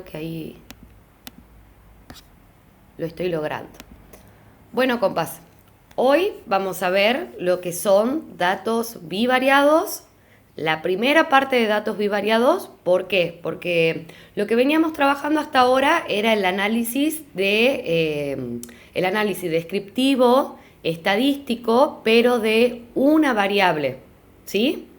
Que ahí lo estoy logrando. Bueno, compás, hoy vamos a ver lo que son datos bivariados. La primera parte de datos bivariados, ¿por qué? Porque lo que veníamos trabajando hasta ahora era el análisis descriptivo, estadístico, pero de una variable, ¿sí?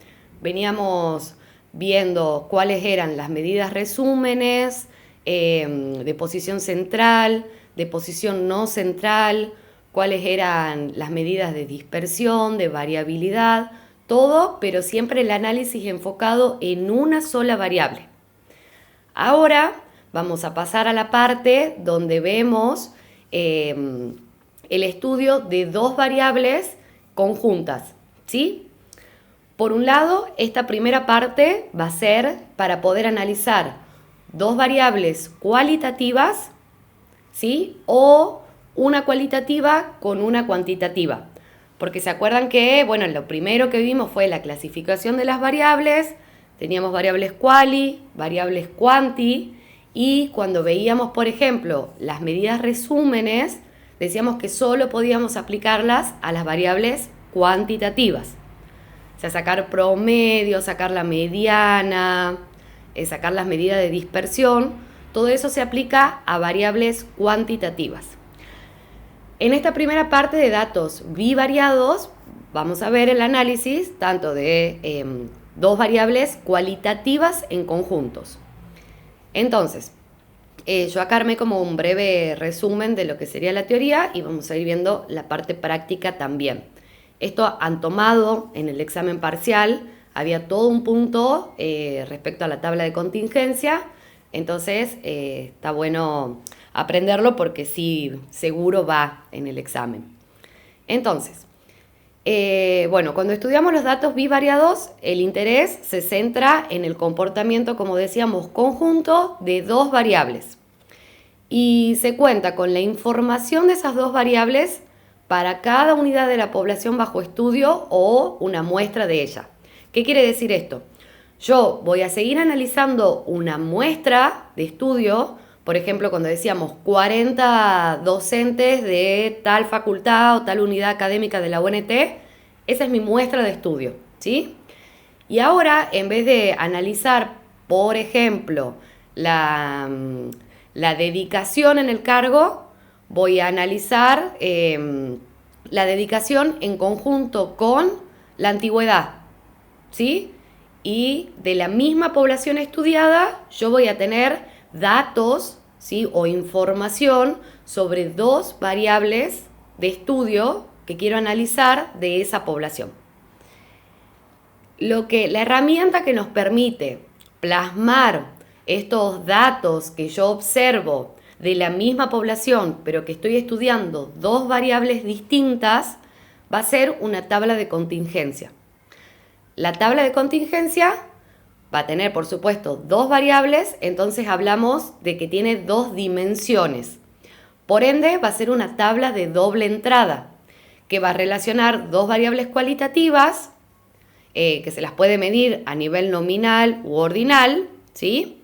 Veníamos viendo cuáles eran las medidas resúmenes, de posición central, de posición no central, cuáles eran las medidas de dispersión, de variabilidad, todo, pero siempre el análisis enfocado en una sola variable. Ahora vamos a pasar a la parte donde vemos el estudio de dos variables conjuntas, ¿sí? Por un lado, esta primera parte va a ser para poder analizar dos variables cualitativas, ¿sí? O una cualitativa con una cuantitativa. Porque se acuerdan que, bueno, lo primero que vimos fue la clasificación de las variables. Teníamos variables quali, variables quanti, y cuando veíamos, por ejemplo, las medidas resúmenes, decíamos que solo podíamos aplicarlas a las variables cuantitativas. O sea, sacar promedio, sacar la mediana, sacar las medidas de dispersión, todo eso se aplica a variables cuantitativas. En esta primera parte de datos bivariados, vamos a ver el análisis tanto de dos variables cualitativas en conjuntos. Entonces, yo acá armé como un breve resumen de lo que sería la teoría y vamos a ir viendo la parte práctica también. Esto han tomado en el examen parcial, había todo un punto respecto a la tabla de contingencia, entonces está bueno aprenderlo porque sí, seguro va en el examen. Entonces, bueno, cuando estudiamos los datos bivariados, el interés se centra en el comportamiento, como decíamos, conjunto de dos variables. Y se cuenta con la información de esas dos variables para cada unidad de la población bajo estudio o una muestra de ella. ¿Qué quiere decir esto? Yo voy a seguir analizando una muestra de estudio, por ejemplo, cuando decíamos 40 docentes de tal facultad o tal unidad académica de la UNT, esa es mi muestra de estudio, ¿sí? Y ahora, en vez de analizar, por ejemplo, la dedicación en el cargo, voy a analizar la dedicación en conjunto con la antigüedad, ¿sí? Y de la misma población estudiada, yo voy a tener datos, ¿sí? O información sobre dos variables de estudio que quiero analizar de esa población. La herramienta que nos permite plasmar estos datos que yo observo de la misma población, pero que estoy estudiando dos variables distintas, va a ser una tabla de contingencia. La tabla de contingencia va a tener, por supuesto, dos variables, entonces hablamos de que tiene dos dimensiones. Por ende, va a ser una tabla de doble entrada, que va a relacionar dos variables cualitativas, que se las puede medir a nivel nominal u ordinal, ¿sí?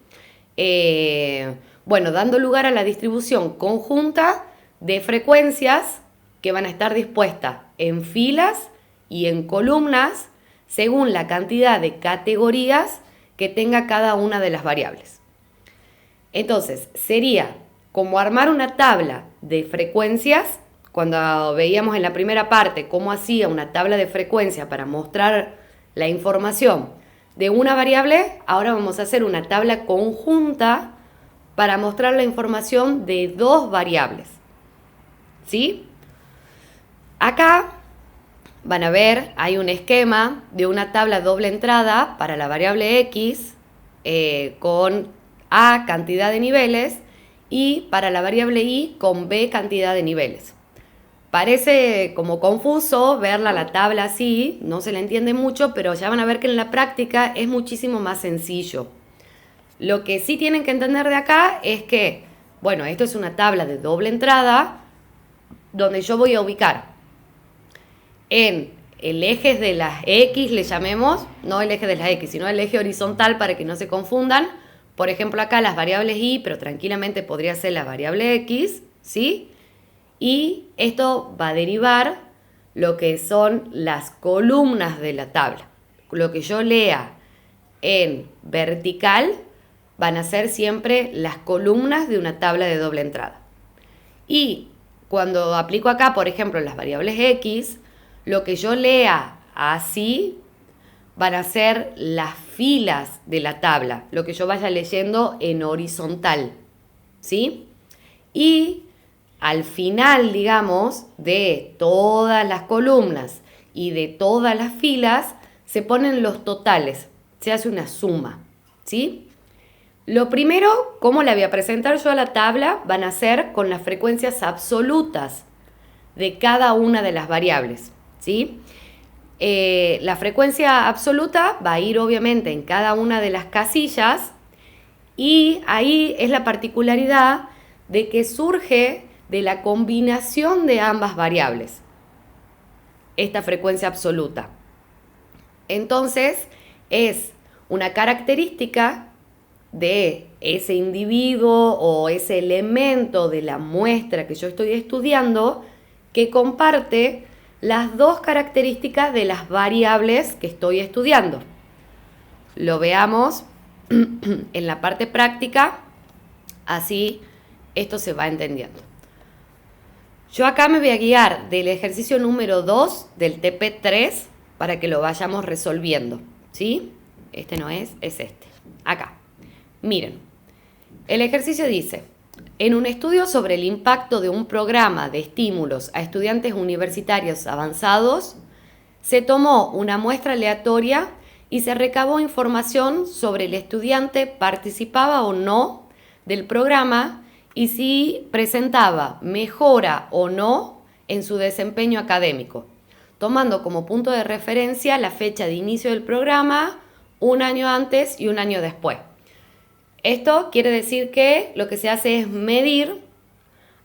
Bueno, dando lugar a la distribución conjunta de frecuencias que van a estar dispuestas en filas y en columnas según la cantidad de categorías que tenga cada una de las variables. Entonces, sería como armar una tabla de frecuencias. Cuando veíamos en la primera parte cómo hacía una tabla de frecuencia para mostrar la información de una variable, ahora vamos a hacer una tabla conjunta para mostrar la información de dos variables, ¿sí? Acá van a ver, hay un esquema de una tabla doble entrada para la variable X con A cantidad de niveles y para la variable Y con B cantidad de niveles. Parece como confuso verla la tabla así, no se la entiende mucho, pero ya van a ver que en la práctica es muchísimo más sencillo. Lo que sí tienen que entender de acá es que, bueno, esto es una tabla de doble entrada donde yo voy a ubicar en el eje de las X, le llamemos, no el eje de las X, sino el eje horizontal para que no se confundan, Por ejemplo, acá las variables y, pero tranquilamente podría ser la variable x, ¿sí? Y esto va a derivar lo que son las columnas de la tabla. Lo que yo lea en vertical van a ser siempre las columnas de una tabla de doble entrada. Y cuando aplico acá, por ejemplo, las variables x, lo que yo lea así van a ser las filas de la tabla, lo que yo vaya leyendo en horizontal, ¿sí? Y al final, digamos, de todas las columnas y de todas las filas, se ponen los totales, se hace una suma, ¿sí? Lo primero, ¿cómo la voy a presentar yo a la tabla? Van a ser con las frecuencias absolutas de cada una de las variables, ¿sí? La frecuencia absoluta va a ir obviamente en cada una de las casillas y ahí es la particularidad de que surge de la combinación de ambas variables, esta frecuencia absoluta. Entonces, es una característica de ese individuo o ese elemento de la muestra que yo estoy estudiando que comparte las dos características de las variables que estoy estudiando. Lo veamos en la parte práctica, así esto se va entendiendo. Yo acá me voy a guiar del ejercicio número 2 del TP3 para que lo vayamos resolviendo, ¿sí? Este no es este. Acá. Miren, el ejercicio dice, en un estudio sobre el impacto de un programa de estímulos a estudiantes universitarios avanzados, se tomó una muestra aleatoria y se recabó información sobre el estudiante participaba o no del programa y si presentaba mejora o no en su desempeño académico, tomando como punto de referencia la fecha de inicio del programa, un año antes y un año después. Esto quiere decir que lo que se hace es medir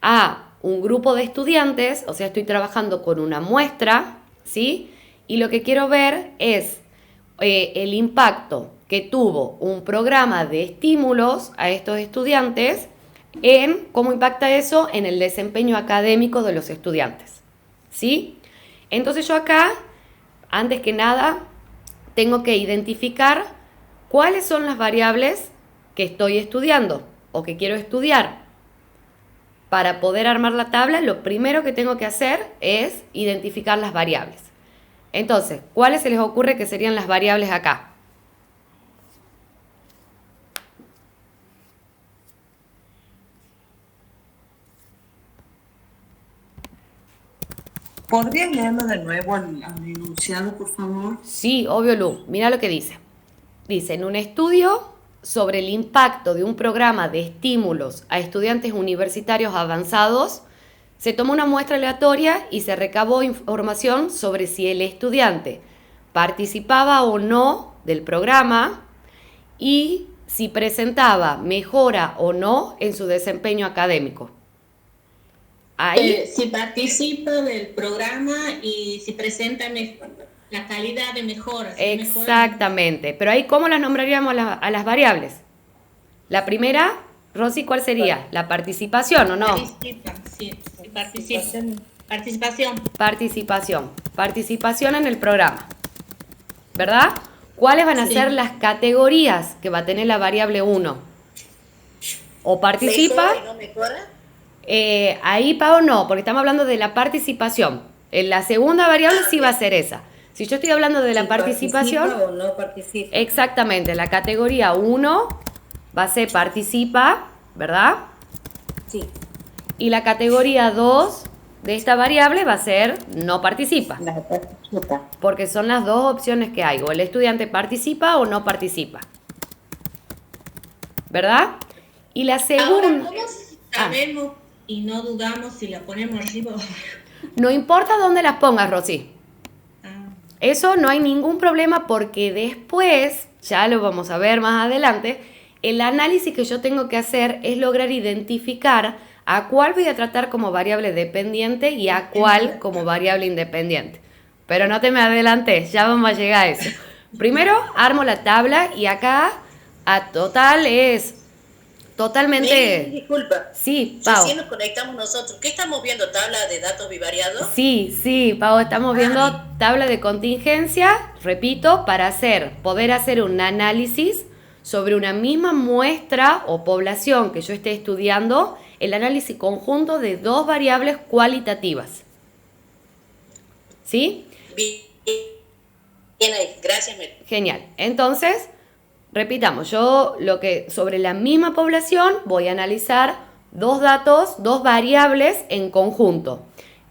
a un grupo de estudiantes, o sea, estoy trabajando con una muestra, ¿sí? Y lo que quiero ver es el impacto que tuvo un programa de estímulos a estos estudiantes en cómo impacta eso en el desempeño académico de los estudiantes, ¿sí? Entonces yo acá, antes que nada, tengo que identificar cuáles son las variables que estoy estudiando o que quiero estudiar. Para poder armar la tabla, lo primero que tengo que hacer es identificar las variables. Entonces, ¿cuáles se les ocurre que serían las variables acá? ¿Podrías leerlo de nuevo al enunciado, por favor? Sí, obvio, Lu. Mira lo que dice. Dice, en un estudio sobre el impacto de un programa de estímulos a estudiantes universitarios avanzados, se tomó una muestra aleatoria y se recabó información sobre si el estudiante participaba o no del programa y si presentaba mejora o no en su desempeño académico. Ahí, Si participa del programa y si presenta la calidad de mejora. Si exactamente. Pero ahí, ¿cómo las nombraríamos a las variables? La primera, Rosy, ¿cuál sería? La participación, ¿o no? Participa, sí, participa. Participación. Participación. Participación en el programa. ¿Verdad? ¿Cuáles van a ser las categorías que va a tener la variable 1? O participa. ¿Mejora y no mejora? Ahí, Pau, no, porque estamos hablando de la participación. En la segunda variable sí va a ser esa. Si yo estoy hablando de la participación. ¿Participa o no participa? Exactamente, la categoría 1 va a ser participa, ¿verdad? Sí. Y la categoría 2 de esta variable va a ser no participa. La participa. Porque son las dos opciones que hay. O el estudiante participa o no participa. ¿Verdad? Y la segunda. Ahora, ¿cómo sabemos y no dudamos si la ponemos arriba o abajo? No importa dónde las pongas, Rosy. Eso no hay ningún problema porque después, ya lo vamos a ver más adelante, el análisis que yo tengo que hacer es lograr identificar a cuál voy a tratar como variable dependiente y a cuál como variable independiente. Pero no te me adelantes, ya vamos a llegar a eso. Primero armo la tabla y acá Total es totalmente... Disculpa. Sí, Pau. Recién nos conectamos nosotros. ¿Qué estamos viendo? ¿Tabla de datos bivariados? Sí, Pau, estamos viendo tabla de contingencia, repito, para poder hacer un análisis sobre una misma muestra o población que yo esté estudiando, el análisis conjunto de dos variables cualitativas. ¿Sí? Bien ahí, gracias, Mel. Genial. Entonces, repitamos, yo sobre la misma población voy a analizar dos datos, dos variables en conjunto.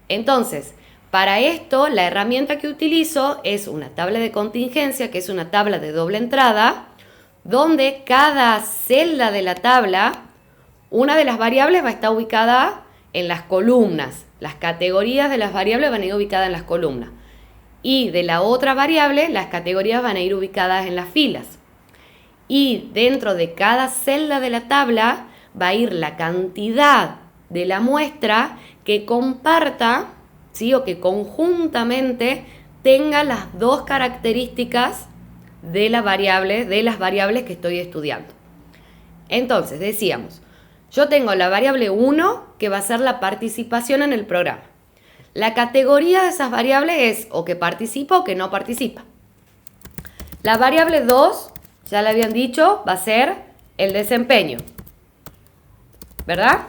Entonces, para esto, la herramienta que utilizo es una tabla de contingencia, que es una tabla de doble entrada, donde cada celda de la tabla, una de las variables va a estar ubicada en las columnas. Las categorías de las variables van a ir ubicadas en las columnas. Y de la otra variable, las categorías van a ir ubicadas en las filas. Y dentro de cada celda de la tabla va a ir la cantidad de la muestra que comparta, ¿sí? O que conjuntamente tenga las dos características de las variables que estoy estudiando. Entonces, decíamos, yo tengo la variable 1, que va a ser la participación en el programa. La categoría de esas variables es o que participa o que no participa. La variable 2, ya le habían dicho, va a ser el desempeño, ¿verdad?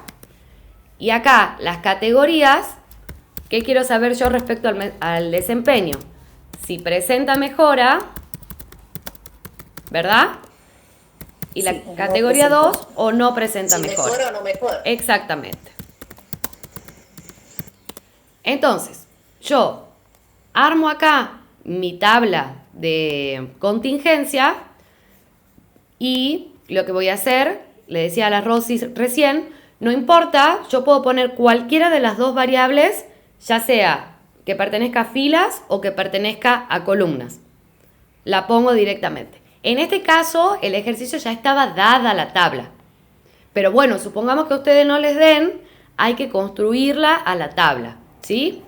Y acá, las categorías, ¿qué quiero saber yo respecto al desempeño? Si presenta mejora, ¿verdad? Y la categoría 2 o no presenta mejora. Si mejora o no mejora. Exactamente. Entonces, yo armo acá mi tabla de contingencia y lo que voy a hacer, le decía a la Rosy recién, no importa, yo puedo poner cualquiera de las dos variables, ya sea que pertenezca a filas o que pertenezca a columnas. La pongo directamente. En este caso, el ejercicio ya estaba dada la tabla. Pero bueno, supongamos que a ustedes no les den, hay que construirla a la tabla, ¿sí?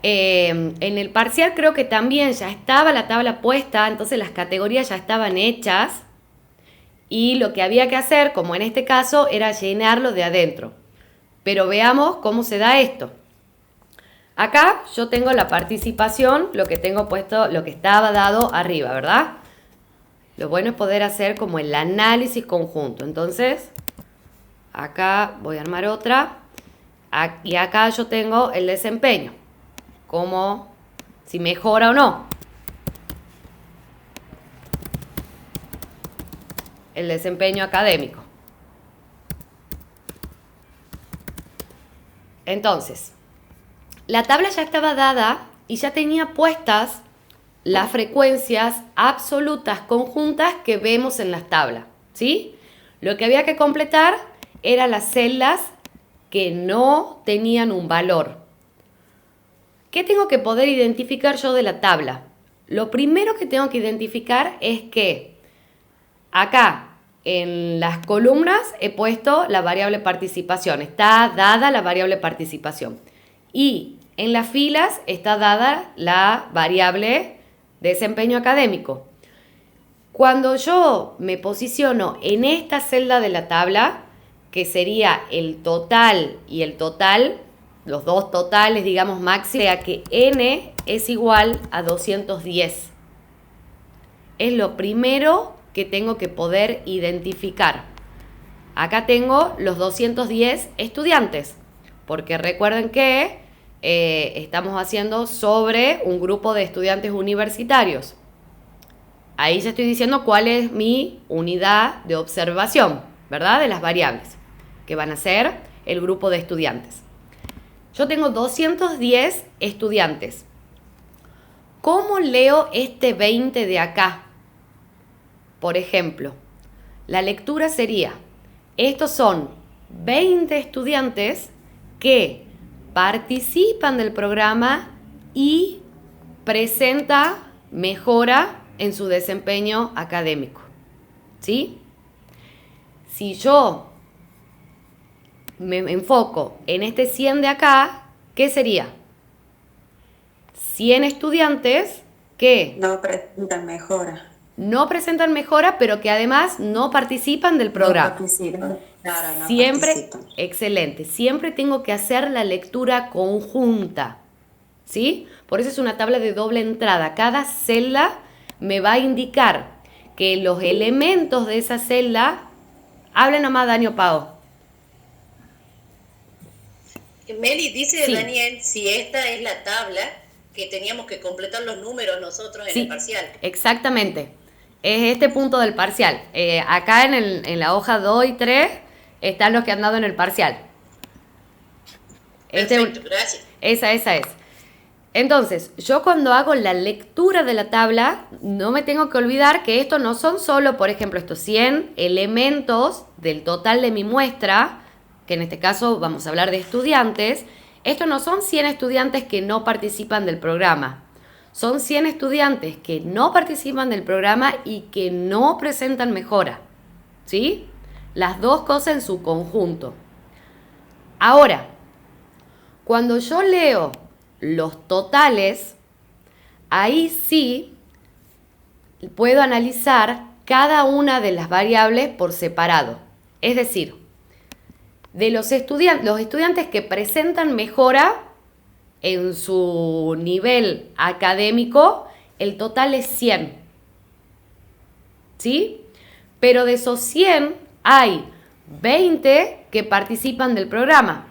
En el parcial creo que también ya estaba la tabla puesta, entonces las categorías ya estaban hechas y lo que había que hacer, como en este caso, era llenarlo de adentro. Pero veamos cómo se da esto. Acá yo tengo la participación, lo que tengo puesto, lo que estaba dado arriba, ¿verdad? Lo bueno es poder hacer como el análisis conjunto. Entonces, acá voy a armar otra. Y acá yo tengo el desempeño. Como si mejora o no. El desempeño académico. Entonces, la tabla ya estaba dada y ya tenía puestas las frecuencias absolutas conjuntas que vemos en las tablas, ¿sí? Lo que había que completar eran las celdas que no tenían un valor. ¿Qué tengo que poder identificar yo de la tabla? Lo primero que tengo que identificar es que acá en las columnas he puesto la variable participación. Está dada la variable participación. Y en las filas está dada la variable desempeño académico. Cuando yo me posiciono en esta celda de la tabla, que sería el total y el total, los dos totales, digamos, máximo, sea que n es igual a 210. Es lo primero que tengo que poder identificar. Acá tengo los 210 estudiantes, porque recuerden que estamos haciendo sobre un grupo de estudiantes universitarios. Ahí ya estoy diciendo cuál es mi unidad de observación, ¿verdad? De las variables, que van a ser el grupo de estudiantes. Yo tengo 210 estudiantes. ¿Cómo leo este 20 de acá? Por ejemplo, la lectura sería, estos son 20 estudiantes que participan del programa y presenta mejora en su desempeño académico, ¿sí? Si yo me enfoco en este 100 de acá, ¿qué sería? 100 estudiantes que No presentan mejora. no presentan mejora, pero que además no participan del programa. No participan. Claro, no Siempre, participan. excelente, siempre tengo que hacer la lectura conjunta, ¿sí? Por eso es una tabla de doble entrada. Cada celda me va a indicar que los elementos de esa celda, hablen nomás, Dani o Pau. Meli, dice Sí. Daniel, si esta es la tabla que teníamos que completar los números nosotros en Sí, el parcial. exactamente. Es este punto del parcial. Acá en la hoja 2 y 3 están los que han dado en el parcial. Perfecto, gracias. Esa es. Entonces, yo cuando hago la lectura de la tabla, no me tengo que olvidar que esto no son solo, por ejemplo, estos 100 elementos del total de mi muestra, que en este caso vamos a hablar de estudiantes. Estos no son 100 estudiantes que no participan del programa. Son 100 estudiantes que no participan del programa y que no presentan mejora. ¿Sí? Las dos cosas en su conjunto. Ahora, cuando yo leo los totales, ahí sí puedo analizar cada una de las variables por separado. Es decir, de los estudiantes que presentan mejora en su nivel académico, el total es 100. ¿Sí? Pero de esos 100 hay 20 que participan del programa.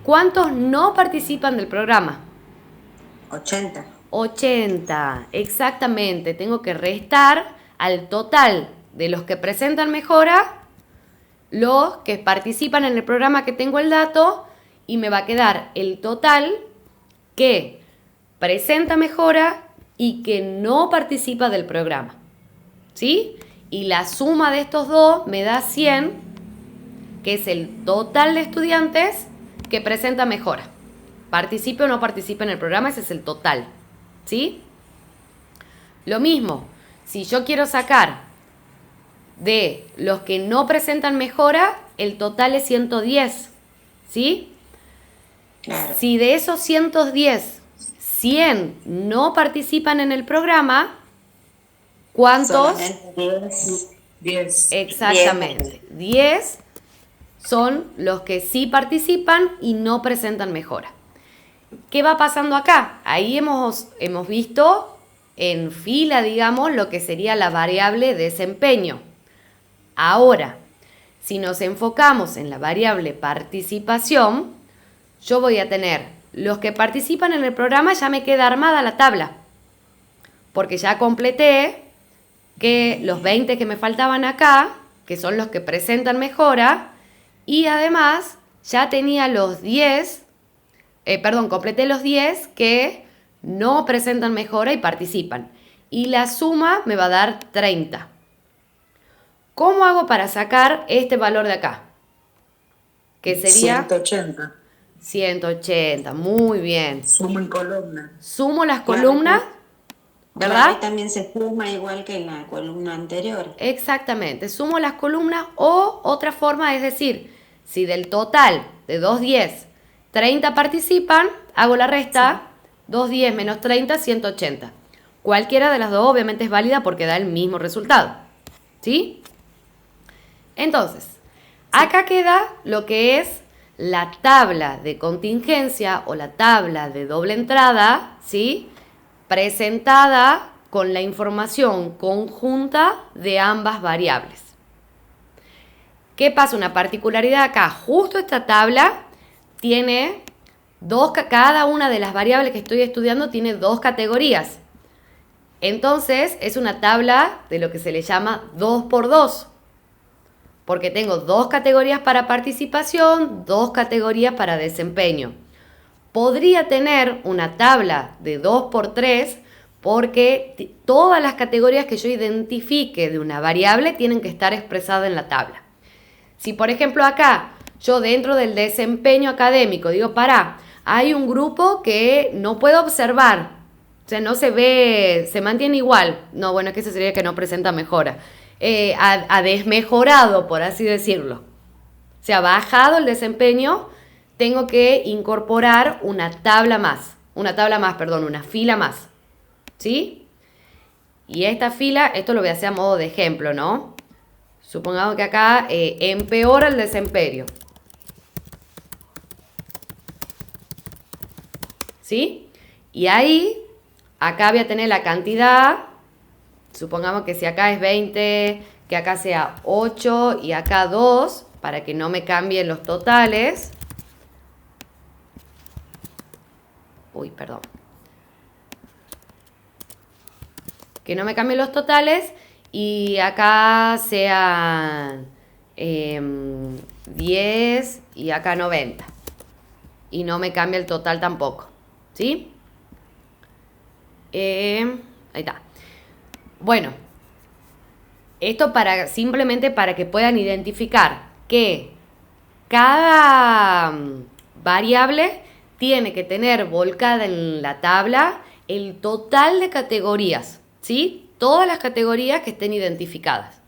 ¿Cuántos no participan del programa? 80. 80, exactamente. Tengo que restar al total de los que presentan mejora, los que participan en el programa que tengo el dato, y me va a quedar el total que presenta mejora y que no participa del programa. ¿Sí? Y la suma de estos dos me da 100, que es el total de estudiantes que presenta mejora. Participe o no participe en el programa, ese es el total. ¿Sí? Lo mismo, si yo quiero sacar de los que no presentan mejora, el total es 110. ¿Sí? Claro. Si de esos 110, 100 no participan en el programa, ¿cuántos? Solamente 10. Exactamente. 10 son los que sí participan y no presentan mejora. ¿Qué va pasando acá? Ahí hemos visto en fila, digamos, lo que sería la variable desempeño. Ahora, si nos enfocamos en la variable participación, yo voy a tener los que participan en el programa, ya me queda armada la tabla, porque ya completé que los 20 que me faltaban acá, que son los que presentan mejora, y además ya tenía los 10, completé los 10 que no presentan mejora y participan. Y la suma me va a dar 30. ¿Cómo hago para sacar este valor de acá? Que sería 180. 180, muy bien. Suma en columna. Sumo las Claro, columnas, Claro, ¿verdad? ahí también se suma igual que en la columna anterior. Exactamente, sumo las columnas, o otra forma es decir, si del total de 210, 30 participan, hago la resta, 210 menos 30, 180. Cualquiera de las dos obviamente es válida porque da el mismo resultado. ¿Sí? Entonces, acá queda lo que es la tabla de contingencia o la tabla de doble entrada, ¿sí? Presentada con la información conjunta de ambas variables. ¿Qué pasa? Una particularidad acá, justo esta tabla tiene cada una de las variables que estoy estudiando tiene dos categorías. Entonces es una tabla de lo que se le llama 2x2, porque tengo dos categorías para participación, dos categorías para desempeño. Podría tener una tabla de 2x3 porque todas las categorías que yo identifique de una variable tienen que estar expresadas en la tabla. Si por ejemplo acá yo dentro del desempeño académico digo, hay un grupo que no puedo observar, o sea, no se ve, se mantiene igual. No, bueno, es que eso sería que no presenta mejora. Ha desmejorado, por así decirlo. O sea, bajado el desempeño, tengo que incorporar una fila más. ¿Sí? Y esta fila, esto lo voy a hacer a modo de ejemplo, ¿no? Supongamos que acá empeora el desempeño. ¿Sí? Y ahí, acá voy a tener la cantidad. Supongamos que si acá es 20, que acá sea 8 y acá 2, para que no me cambien los totales. Uy, perdón. Que no me cambien los totales y acá sean 10 y acá 90. Y no me cambia el total tampoco. ¿Sí? Ahí está. Bueno, esto simplemente para que puedan identificar que cada variable tiene que tener volcada en la tabla el total de categorías, ¿sí? Todas las categorías que estén identificadas.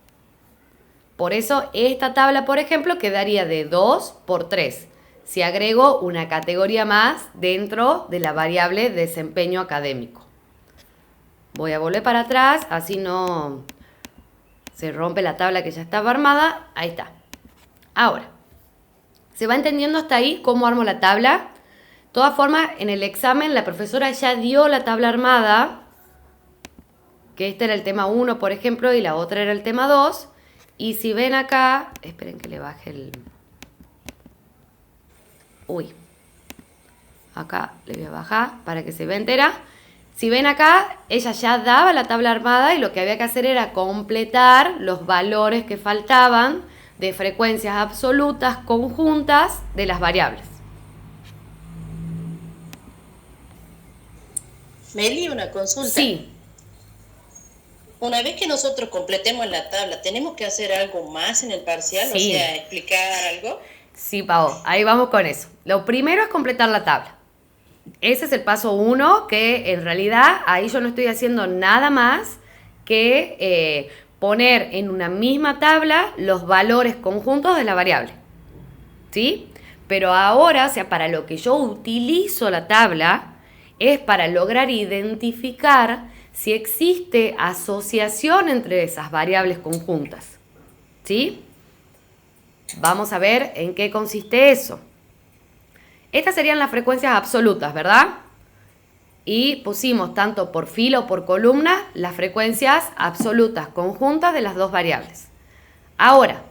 Por eso esta tabla, por ejemplo, quedaría de 2 por 3. Si agrego una categoría más dentro de la variable desempeño académico. Voy a volver para atrás, así no se rompe la tabla que ya estaba armada. Ahí está. Ahora, ¿se va entendiendo hasta ahí cómo armo la tabla? De todas formas, en el examen la profesora ya dio la tabla armada, que este era el tema 1, por ejemplo, y la otra era el tema 2. Y si ven acá, esperen que le baje el... Uy, acá le voy a bajar para que se vea entera. Si ven acá, ella ya daba la tabla armada y lo que había que hacer era completar los valores que faltaban de frecuencias absolutas conjuntas de las variables. Meli, una consulta. Sí. Una vez que nosotros completemos la tabla, ¿tenemos que hacer algo más en el parcial? Sí. O sea, explicar algo. Sí, Pau, ahí vamos con eso. Lo primero es completar la tabla. Ese es el paso 1, que en realidad ahí yo no estoy haciendo nada más que poner en una misma tabla los valores conjuntos de la variable. ¿Sí? Pero ahora, o sea, para lo que yo utilizo la tabla es para lograr identificar si existe asociación entre esas variables conjuntas. ¿Sí? Vamos a ver en qué consiste eso. Estas serían las frecuencias absolutas, ¿verdad? Y pusimos tanto por fila o por columna las frecuencias absolutas conjuntas de las dos variables. Ahora,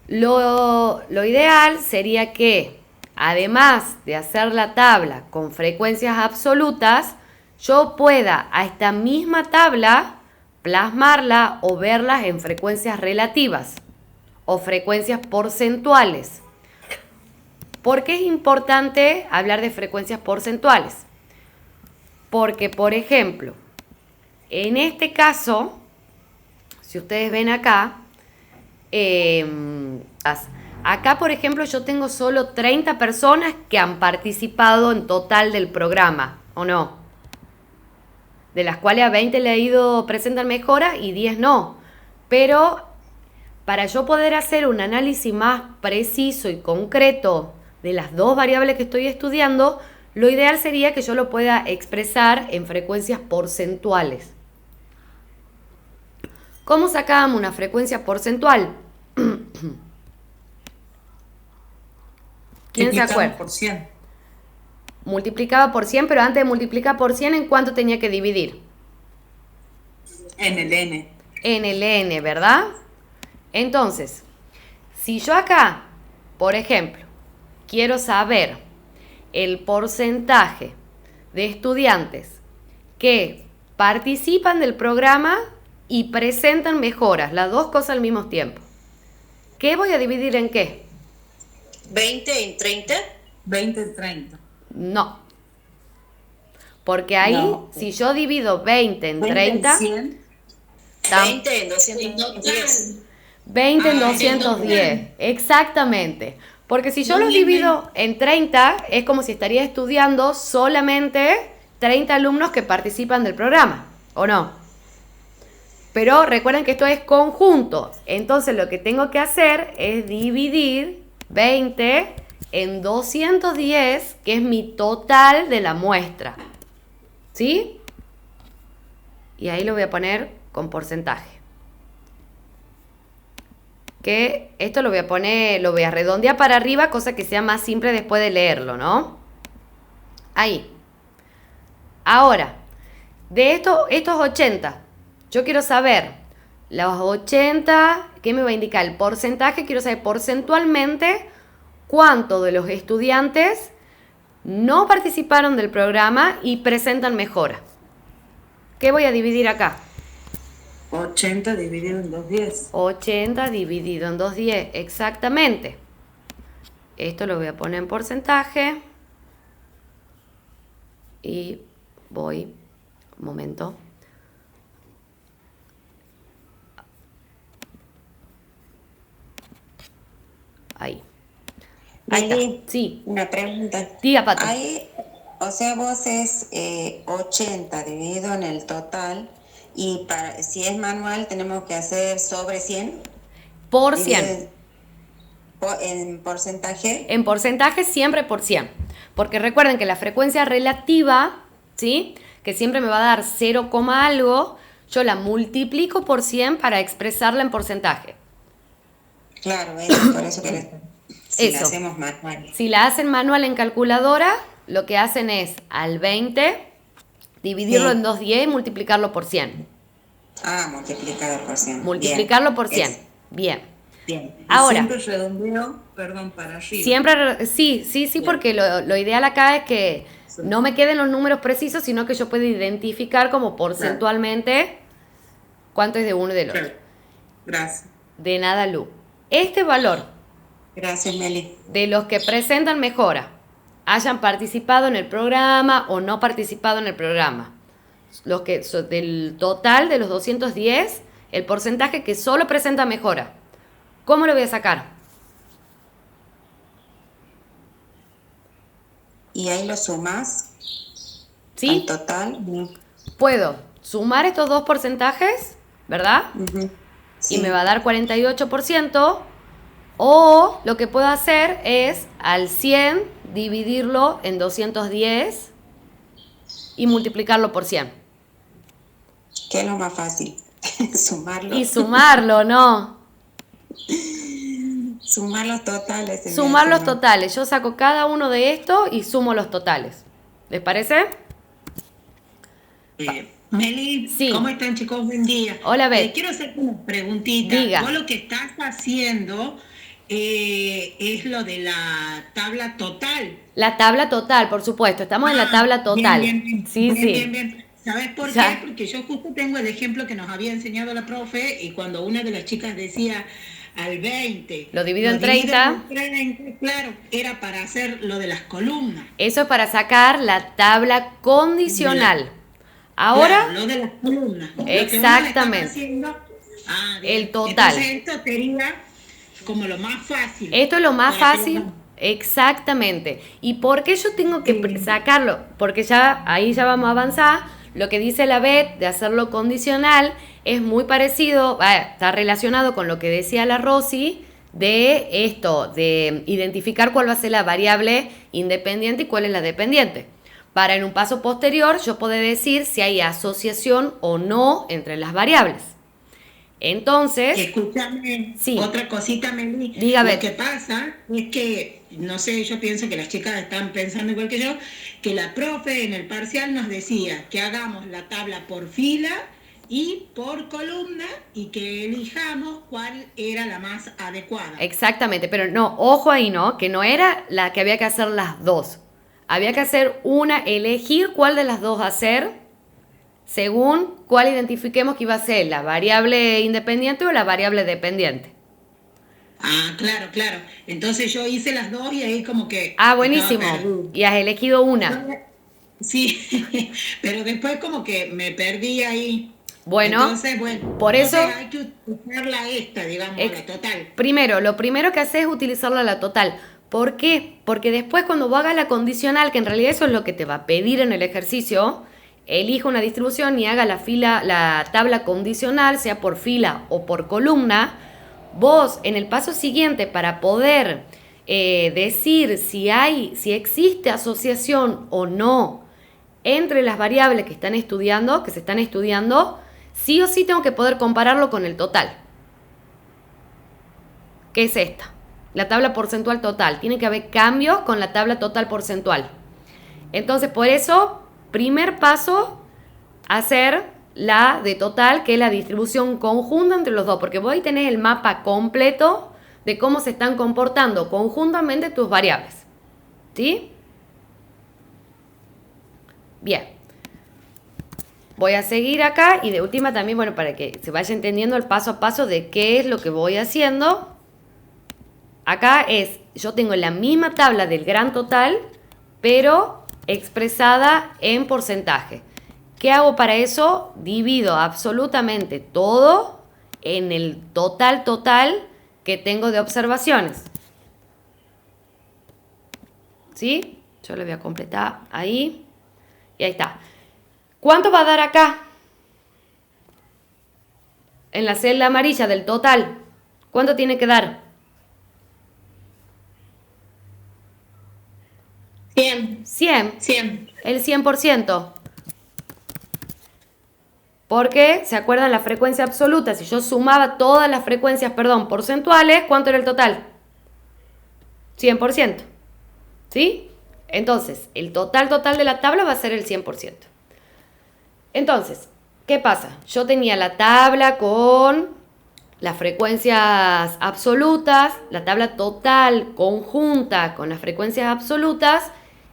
lo ideal sería que, además de hacer la tabla con frecuencias absolutas, yo pueda a esta misma tabla plasmarla o verlas en frecuencias relativas o frecuencias porcentuales. ¿Por qué es importante hablar de frecuencias porcentuales? Porque, por ejemplo, en este caso, si ustedes ven acá, acá, por ejemplo, yo tengo solo 30 personas que han participado en total del programa, ¿o no? De las cuales a 20 le ha ido presentar mejora y 10 no. Pero para yo poder hacer un análisis más preciso y concreto de las dos variables que estoy estudiando, lo ideal sería que yo lo pueda expresar en frecuencias porcentuales. ¿Cómo sacábamos una frecuencia porcentual? ¿Quién se acuerda? Por 100. Multiplicaba por 100, pero antes de multiplicar por 100, ¿en cuánto tenía que dividir? En el N. En el N, ¿verdad? Entonces, si yo acá, por ejemplo, quiero saber el porcentaje de estudiantes que participan del programa y presentan mejoras, las dos cosas al mismo tiempo, ¿qué voy a dividir en qué? 20 en 30. 20 en 30. No. Porque ahí, No. si yo divido 20 en 20 30, en 100. 20 en En 210. 20 en Ah, 210, exactamente. Porque si yo los divido en 30, es como si estaría estudiando solamente 30 alumnos que participan del programa, ¿o no? Pero recuerden que esto es conjunto. Entonces lo que tengo que hacer es dividir 20 en 210, que es mi total de la muestra. ¿Sí? y ahí lo voy a poner con porcentaje. Que esto lo voy a poner, lo voy a redondear para arriba, cosa que sea más simple después de leerlo, ¿no? Ahí. Ahora, de estos 80, yo quiero saber los 80, ¿qué me va a indicar? El porcentaje, quiero saber porcentualmente cuánto de los estudiantes no participaron del programa y presentan mejora. ¿Qué voy a dividir acá? 80 dividido en 2/10. 80 dividido en 2/10, exactamente. Esto lo voy a poner en porcentaje. Y voy, un momento. Ahí. Ahí está. Meli, Sí. una pregunta. Diga, Pato. Ahí, o sea, vos es 80 dividido en el total, y si es manual tenemos que hacer sobre 100. Por dividido 100. En porcentaje. En porcentaje siempre por 100. Porque recuerden que la frecuencia relativa, ¿sí? Que siempre me va a dar 0, algo, yo la multiplico por 100 para expresarla en porcentaje. Claro, por eso que si la hacemos manual. Si la hacen manual en calculadora, lo que hacen es al 20 dividirlo en 2/10 y multiplicarlo por 100. Multiplicado por 100. Multiplicarlo por 100. Bien. Bien. Y Ahora. siempre redondeo, perdón, para arriba. Siempre, sí, porque lo ideal acá es que no me queden los números precisos, sino que yo pueda identificar como porcentualmente cuánto es de uno y del otro. Gracias. De nada, Lu. Este valor Gracias, Meli. de los que presentan mejora, hayan participado en el programa o no participado en el programa, los que del total de los 210, el porcentaje que solo presenta mejora, ¿cómo lo voy a sacar? Y ahí lo sumas. ¿Sí? Al total. Puedo sumar estos dos porcentajes, ¿verdad? Sí. Y me va a dar 48%. O lo que puedo hacer es al 100 dividirlo en 210 y multiplicarlo por 100. ¿Qué es lo más fácil? Sumarlo. Y sumarlo, ¿no? Sumar los totales. Sumar los totales. Yo saco cada uno de estos y sumo los totales. ¿Les parece? Meli, Sí. ¿cómo están, chicos? Buen día. Hola, Beth. Quiero hacerte una preguntita. Diga. Vos lo que estás haciendo es lo de la tabla total. La tabla total, por supuesto. Estamos en la tabla total. Bien. Sí. Bien. ¿Sabes por Ya. qué? Porque yo justo tengo el ejemplo que nos había enseñado la profe, y cuando una de las chicas decía al 20. Lo divido en 30. Claro, era para hacer lo de las columnas. Eso es para sacar la tabla condicional. Ahora, Claro, lo de las columnas. Lo que uno le exactamente. estaba haciendo, bien. El total. Entonces esto sería como lo más fácil. Esto es lo más Para que fácil. lo- Exactamente. ¿Y por qué yo tengo que sacarlo? Porque ya ahí ya vamos a avanzar. Lo que dice la Beth de hacerlo condicional es muy parecido, está relacionado con lo que decía la Rosy de esto, de identificar cuál va a ser la variable independiente y cuál es la dependiente. Para en un paso posterior yo poder decir si hay asociación o no entre las variables. Entonces, Escúchame, Sí. otra cosita, Meli. Diga, Beth. Lo que pasa es que, no sé, yo pienso que las chicas están pensando igual que yo, que la profe en el parcial nos decía que hagamos la tabla por fila y por columna y que elijamos cuál era la más adecuada. exactamente, pero no, ojo ahí, ¿no? Que no era la que había que hacer las dos. Había que hacer una, elegir cuál de las dos hacer según cuál identifiquemos que iba a ser la variable independiente o la variable dependiente. Ah, claro. Entonces yo hice las dos y ahí como que... Ah, estaba buenísimo. perdido. Y has elegido una. Sí, pero después como que me perdí ahí. Bueno, Entonces, por eso- hay que utilizarla esta, digamos, la total. Primero, lo primero que haces es utilizarla a la total. ¿Por qué? Porque después cuando vos hagas la condicional, que en realidad eso es lo que te va a pedir en el ejercicio, elija una distribución y haga la tabla condicional, sea por fila o por columna. Vos, en el paso siguiente, para poder decir si existe asociación o no entre las variables que se están estudiando, sí o sí tengo que poder compararlo con el total. ¿Qué es esta? La tabla porcentual total. Tiene que haber cambios con la tabla total porcentual. Entonces, por eso, primer paso, hacer la de total, que es la distribución conjunta entre los dos, porque vos ahí tenés el mapa completo de cómo se están comportando conjuntamente tus variables. ¿Sí? Bien. Voy a seguir acá y de última también, bueno, para que se vaya entendiendo el paso a paso de qué es lo que voy haciendo. Acá yo tengo la misma tabla del gran total, pero expresada en porcentaje. ¿Qué hago para eso? Divido absolutamente todo en el total que tengo de observaciones. ¿Sí? Yo lo voy a completar ahí. Y ahí está. ¿Cuánto va a dar acá? En la celda amarilla del total. ¿Cuánto tiene que dar? 100. El 100%. Porque, ¿se acuerdan la frecuencia absoluta? Si yo sumaba todas las frecuencias, porcentuales, ¿cuánto era el total? 100%. ¿Sí? Entonces, el total de la tabla va a ser el 100%. Entonces, ¿qué pasa? Yo tenía la tabla con las frecuencias absolutas, la tabla total conjunta con las frecuencias absolutas,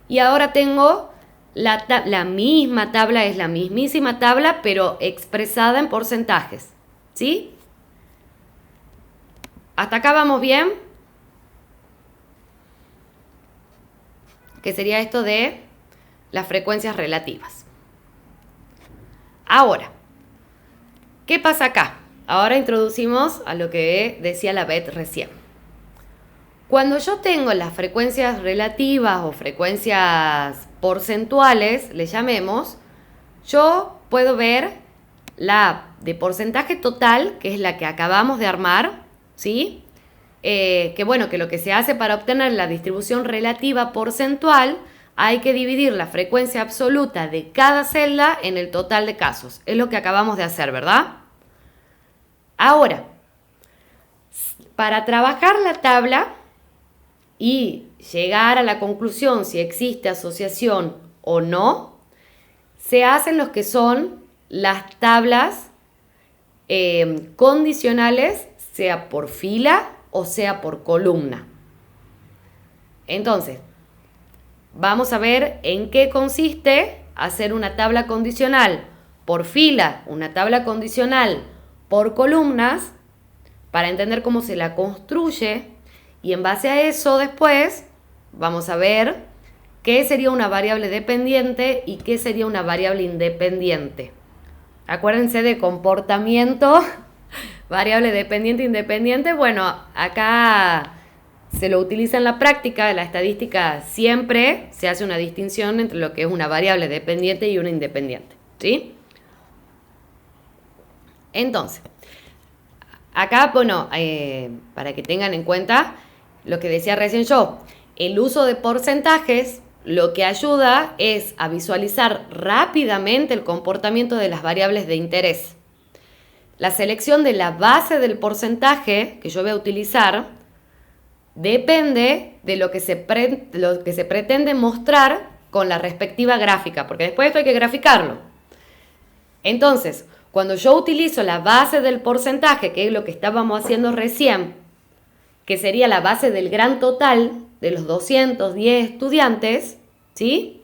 y ahora tengo la misma tabla, es la mismísima tabla, pero expresada en porcentajes. ¿Sí? ¿Hasta acá vamos bien? Que sería esto de las frecuencias relativas. Ahora, ¿qué pasa acá? Ahora introducimos a lo que decía la Bet recién. Cuando yo tengo las frecuencias relativas o frecuencias porcentuales, le llamemos, yo puedo ver la de porcentaje total, que es la que acabamos de armar, ¿sí? Que lo que se hace para obtener la distribución relativa porcentual, hay que dividir la frecuencia absoluta de cada celda en el total de casos. Es lo que acabamos de hacer, ¿verdad? Ahora, para trabajar la tabla y llegar a la conclusión si existe asociación o no, se hacen los que son las tablas condicionales, sea por fila o sea por columna. Entonces, vamos a ver en qué consiste hacer una tabla condicional por fila, una tabla condicional por columnas, para entender cómo se la construye, y en base a eso después vamos a ver qué sería una variable dependiente y qué sería una variable independiente. Acuérdense de comportamiento, variable dependiente e independiente. Bueno, acá se lo utiliza en la práctica, en la estadística siempre se hace una distinción entre lo que es una variable dependiente y una independiente, ¿sí? Entonces, acá, para que tengan en cuenta lo que decía recién yo, el uso de porcentajes lo que ayuda es a visualizar rápidamente el comportamiento de las variables de interés. La selección de la base del porcentaje que yo voy a utilizar depende de lo que se pretende mostrar con la respectiva gráfica, porque después esto hay que graficarlo. Entonces, cuando yo utilizo la base del porcentaje, que es lo que estábamos haciendo recién, que sería la base del gran total de los 210 estudiantes, ¿sí?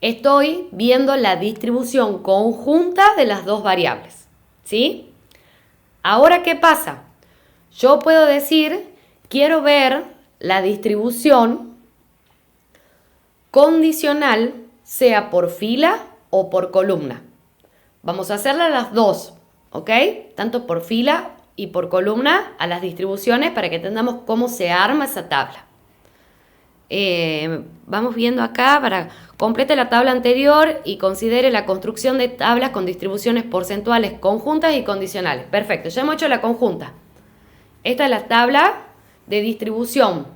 Estoy viendo la distribución conjunta de las dos variables, ¿sí? Ahora, ¿qué pasa? Yo puedo decir, quiero ver la distribución condicional, sea por fila o por columna. Vamos a hacerla las dos, ¿ok? Tanto por fila y por columna a las distribuciones para que entendamos cómo se arma esa tabla. Vamos viendo acá para complete la tabla anterior y considere la construcción de tablas con distribuciones porcentuales conjuntas y condicionales. Perfecto, ya hemos hecho la conjunta. Esta es la tabla de distribución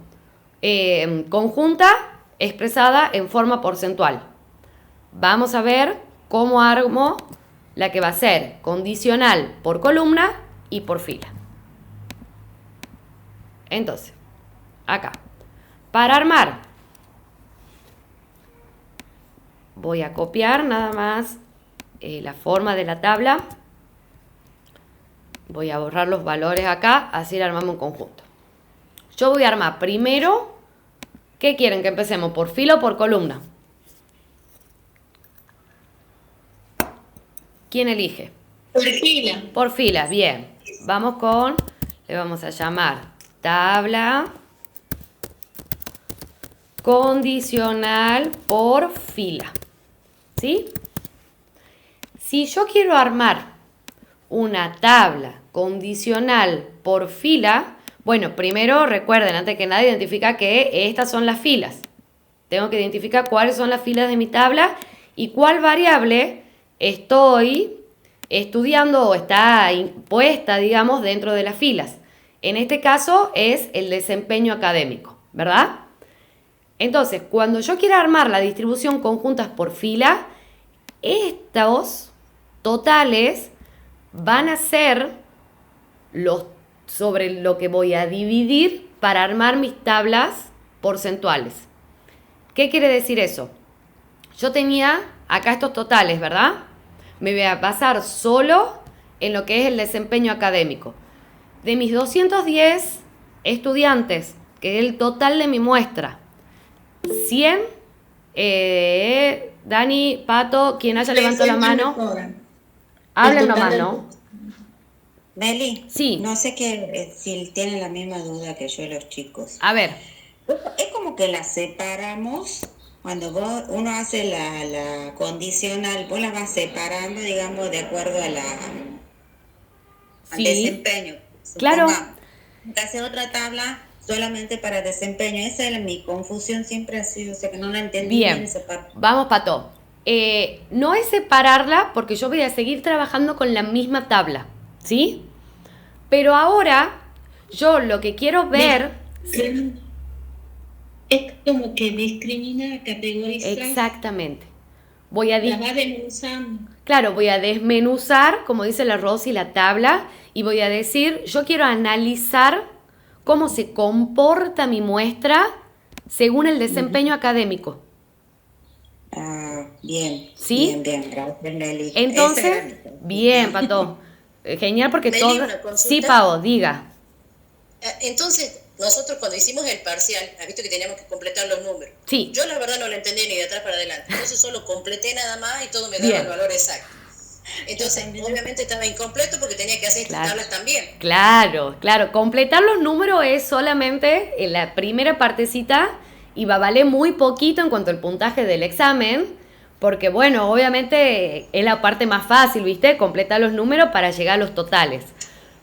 conjunta expresada en forma porcentual. vamos a ver cómo armo la que va a ser condicional por columna y por fila. Entonces, acá, para armar, voy a copiar nada más la forma de la tabla. Voy a borrar los valores acá, así la armamos en conjunto. Yo voy a armar primero, ¿qué quieren que empecemos? ¿Por fila o por columna? ¿Quién elige? Por fila. Por fila, bien. Vamos con, le vamos a llamar tabla condicional por fila. ¿Sí? Si yo quiero armar una tabla condicional por fila, bueno, primero recuerden, antes que nada, identificar que estas son las filas. Tengo que identificar cuáles son las filas de mi tabla y cuál variable estoy estudiando o está impuesta, digamos, dentro de las filas. En este caso es el desempeño académico, ¿verdad? Entonces, cuando yo quiera armar la distribución conjuntas por fila, estos totales van a ser los sobre lo que voy a dividir para armar mis tablas porcentuales. ¿Qué quiere decir eso? Yo tenía acá estos totales, ¿verdad? Me voy a basar solo en lo que es el desempeño académico. De mis 210 estudiantes, que es el total de mi muestra, 100, Dani, Pato, quien haya levantado la mano, hablen nomás, ¿no? Meli, Sí. no sé si tienen la misma duda que yo los chicos. A ver, Es como que las separamos, cuando uno hace la condicional, vos la vas separando, digamos, de acuerdo al sí, desempeño. claro. Supongamos que hace otra tabla solamente para desempeño. Esa era mi confusión, siempre ha sido, o sea que no la entendí bien esa parte. Vamos, Pato. No es separarla porque yo voy a seguir trabajando con la misma tabla, ¿sí? Pero ahora yo lo que quiero ver... Es como que discrimina, categoriza. Exactamente. Voy a La va desmenuzando. Claro, voy a desmenuzar, como dice la Rosy, la tabla y voy a decir, yo quiero analizar cómo se comporta mi muestra según el desempeño académico. Ah, bien. ¿Sí? Bien, gracias, Meli. Entonces, bien, Pato. Genial porque Meli, todo... una consulta. Sí, Pavo, diga. Entonces, nosotros cuando hicimos el parcial, has visto que teníamos que completar los números. Sí. Yo la verdad no lo entendí ni de atrás para adelante. Entonces solo completé nada más y todo me daba Bien. el valor exacto. Entonces, obviamente estaba incompleto porque tenía que hacer estas tablas también. Claro. Completar los números es solamente en la primera partecita y va a valer muy poquito en cuanto al puntaje del examen, porque bueno, obviamente es la parte más fácil, ¿viste? Completar los números para llegar a los totales.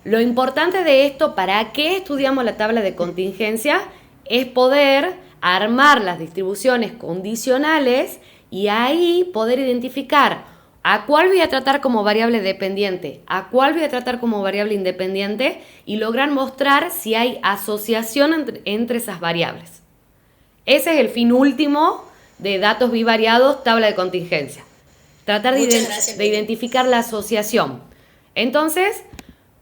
Lo importante de esto, ¿para qué estudiamos la tabla de contingencia? Es poder armar las distribuciones condicionales y ahí poder identificar a cuál voy a tratar como variable dependiente, a cuál voy a tratar como variable independiente y lograr mostrar si hay asociación entre esas variables. Ese es el fin último de datos bivariados, tabla de contingencia. Tratar de identificar la asociación. Entonces,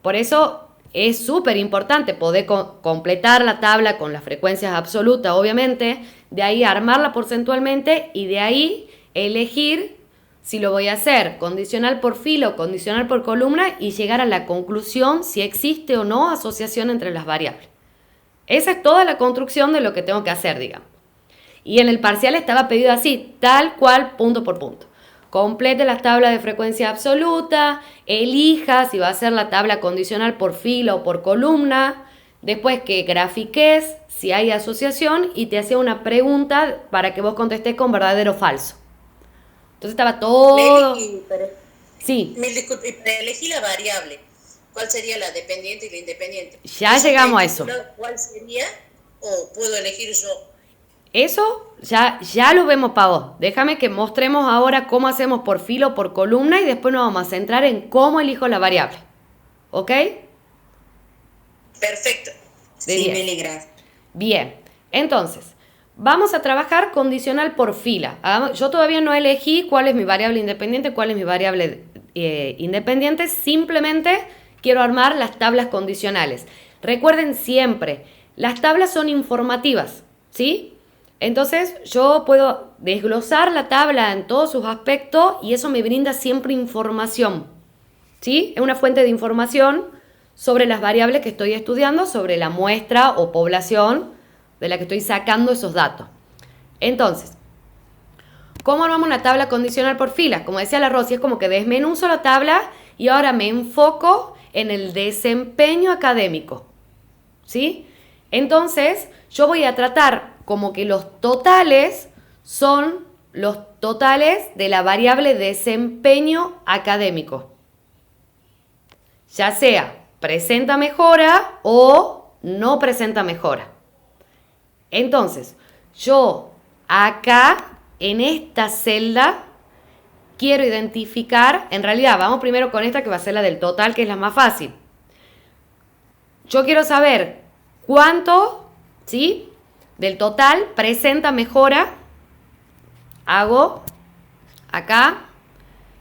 por eso es súper importante poder completar la tabla con las frecuencias absolutas, obviamente, de ahí armarla porcentualmente y de ahí elegir si lo voy a hacer condicional por fila o condicional por columna y llegar a la conclusión si existe o no asociación entre las variables. Esa es toda la construcción de lo que tengo que hacer, digamos. Y en el parcial estaba pedido así, tal cual, punto por punto. Complete las tablas de frecuencia absoluta, elija si va a ser la tabla condicional por fila o por columna, después que grafiques si hay asociación y te hacía una pregunta para que vos contestes con verdadero o falso. Entonces estaba todo... Sí. Disculpe, para elegir la variable, ¿cuál sería la dependiente y la independiente? Ya llegamos a eso. ¿Cuál sería o puedo elegir yo? Eso ya lo vemos para vos. Déjame que mostremos ahora cómo hacemos por fila o por columna y después nos vamos a centrar en cómo elijo la variable. ¿Ok? Perfecto. Sí, Meli, gracias. Bien. Entonces, Vamos a trabajar condicional por fila. Yo todavía no elegí cuál es mi variable independiente, cuál es mi variable independiente. Simplemente quiero armar las tablas condicionales. Recuerden siempre, las tablas son informativas, ¿sí? Entonces yo puedo desglosar la tabla en todos sus aspectos y eso me brinda siempre información, ¿sí? Es una fuente de información sobre las variables que estoy estudiando, sobre la muestra o población de la que estoy sacando esos datos. Entonces, ¿cómo armamos una tabla condicional por filas? Como decía la Rosy, es como que desmenuzo la tabla y ahora me enfoco en el desempeño académico, ¿sí? Entonces, yo voy a tratar como que los totales son los totales de la variable desempeño académico. Ya sea presenta mejora o no presenta mejora. Entonces, yo acá, en esta celda, quiero identificar, en realidad, vamos primero con esta que va a ser la del total, que es la más fácil. Yo quiero saber cuánto, ¿sí?, del total presenta mejora. Hago acá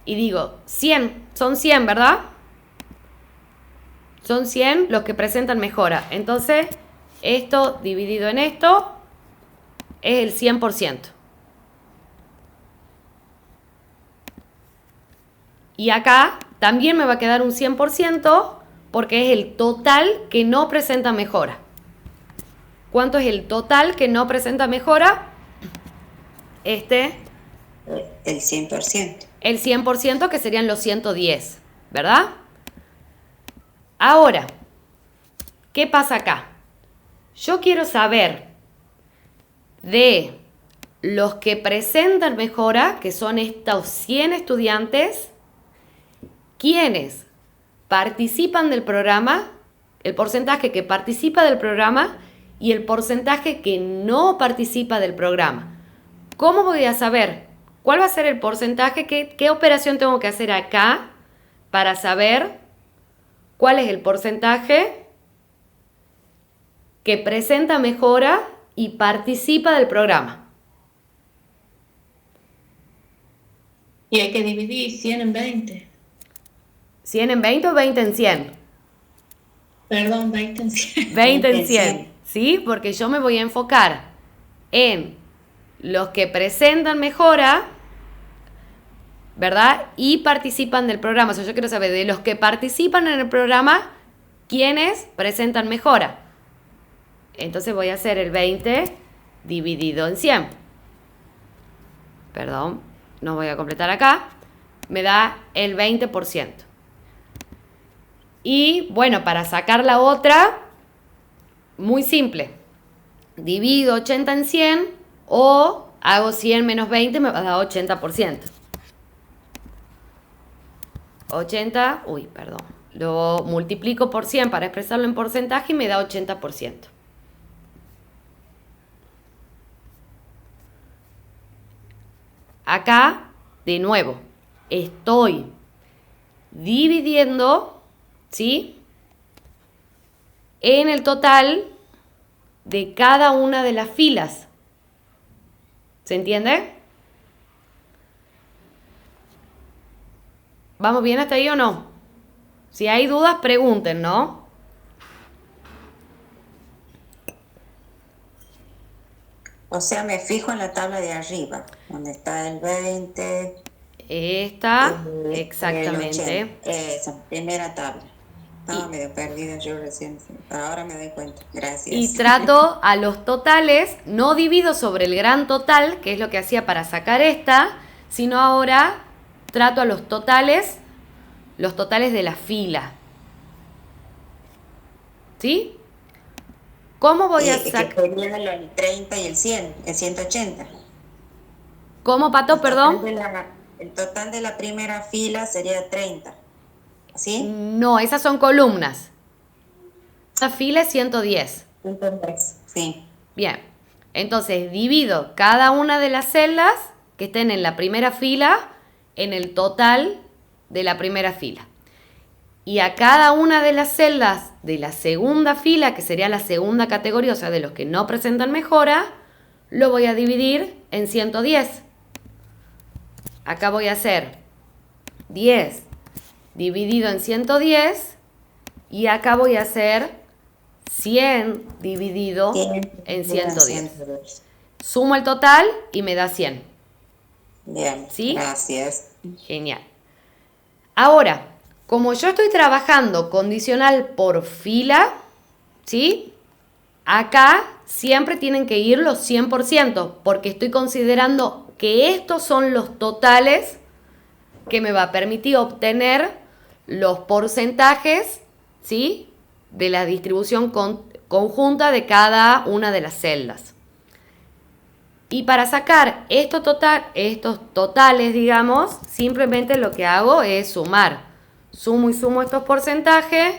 y digo 100, son 100, ¿verdad? Son 100 los que presentan mejora. Entonces, esto dividido en esto es el 100%. Y acá también me va a quedar un 100% porque es el total que no presenta mejora. ¿Cuánto es el total que no presenta mejora? El 100%. El 100%, que serían los 110, ¿verdad? Ahora, ¿qué pasa acá? Yo quiero saber de los que presentan mejora, que son estos 100 estudiantes, ¿quiénes participan del programa? El porcentaje que participa del programa y el porcentaje que no participa del programa. ¿Cómo voy a saber cuál va a ser el porcentaje? ¿Qué operación tengo que hacer acá para saber cuál es el porcentaje que presenta mejora y participa del programa? Y hay que dividir 100 en 20. ¿100 en 20 o 20 en 100? Perdón, 20 en 100. 20 en 100, ¿sí? Porque yo me voy a enfocar en los que presentan mejora, ¿verdad? Y participan del programa. O sea, yo quiero saber de los que participan en el programa, ¿quiénes presentan mejora? Entonces voy a hacer el 20 dividido en 100. Perdón, no voy a completar acá. Me da el 20%. Y bueno, para sacar la otra, muy simple. Divido 80 en 100 o hago 100 menos 20, me va a dar 80%. 80, lo multiplico por 100 para expresarlo en porcentaje y me da 80%. Acá, de nuevo, estoy dividiendo, ¿sí?, en el total de cada una de las filas. ¿Se entiende? ¿Vamos bien hasta ahí o no? Si hay dudas, pregunten, ¿no? O sea, me fijo en la tabla de arriba, donde está el 20. Esta, exactamente. El 80. Esa, primera tabla. Estaba medio perdida yo recién, ahora me doy cuenta. Gracias. Y trato a los totales, no divido sobre el gran total, que es lo que hacía para sacar esta, sino ahora trato a los totales de la fila. ¿Sí? ¿Cómo voy a sacar? Sería el 30 y el 100, el 180. ¿Cómo, Pato? Perdón. El total de la primera fila sería 30. ¿Sí? No, esas son columnas. Esa fila es 110. 110, sí. Bien. Entonces divido cada una de las celdas que estén en la primera fila en el total de la primera fila. Y a cada una de las celdas de la segunda fila, que sería la segunda categoría, o sea, de los que no presentan mejora, lo voy a dividir en 110. Acá voy a hacer 10 dividido en 110 y acá voy a hacer 100 dividido en 110. Sumo el total y me da 100. Bien, ¿Sí? gracias. Genial. Ahora, como yo estoy trabajando condicional por fila, ¿sí? Acá siempre tienen que ir los 100%, porque estoy considerando que estos son los totales que me va a permitir obtener los porcentajes, ¿sí? De la distribución conjunta de cada una de las celdas. Y para sacar estos totales, digamos, simplemente lo que hago es sumar. Sumo y sumo estos porcentajes.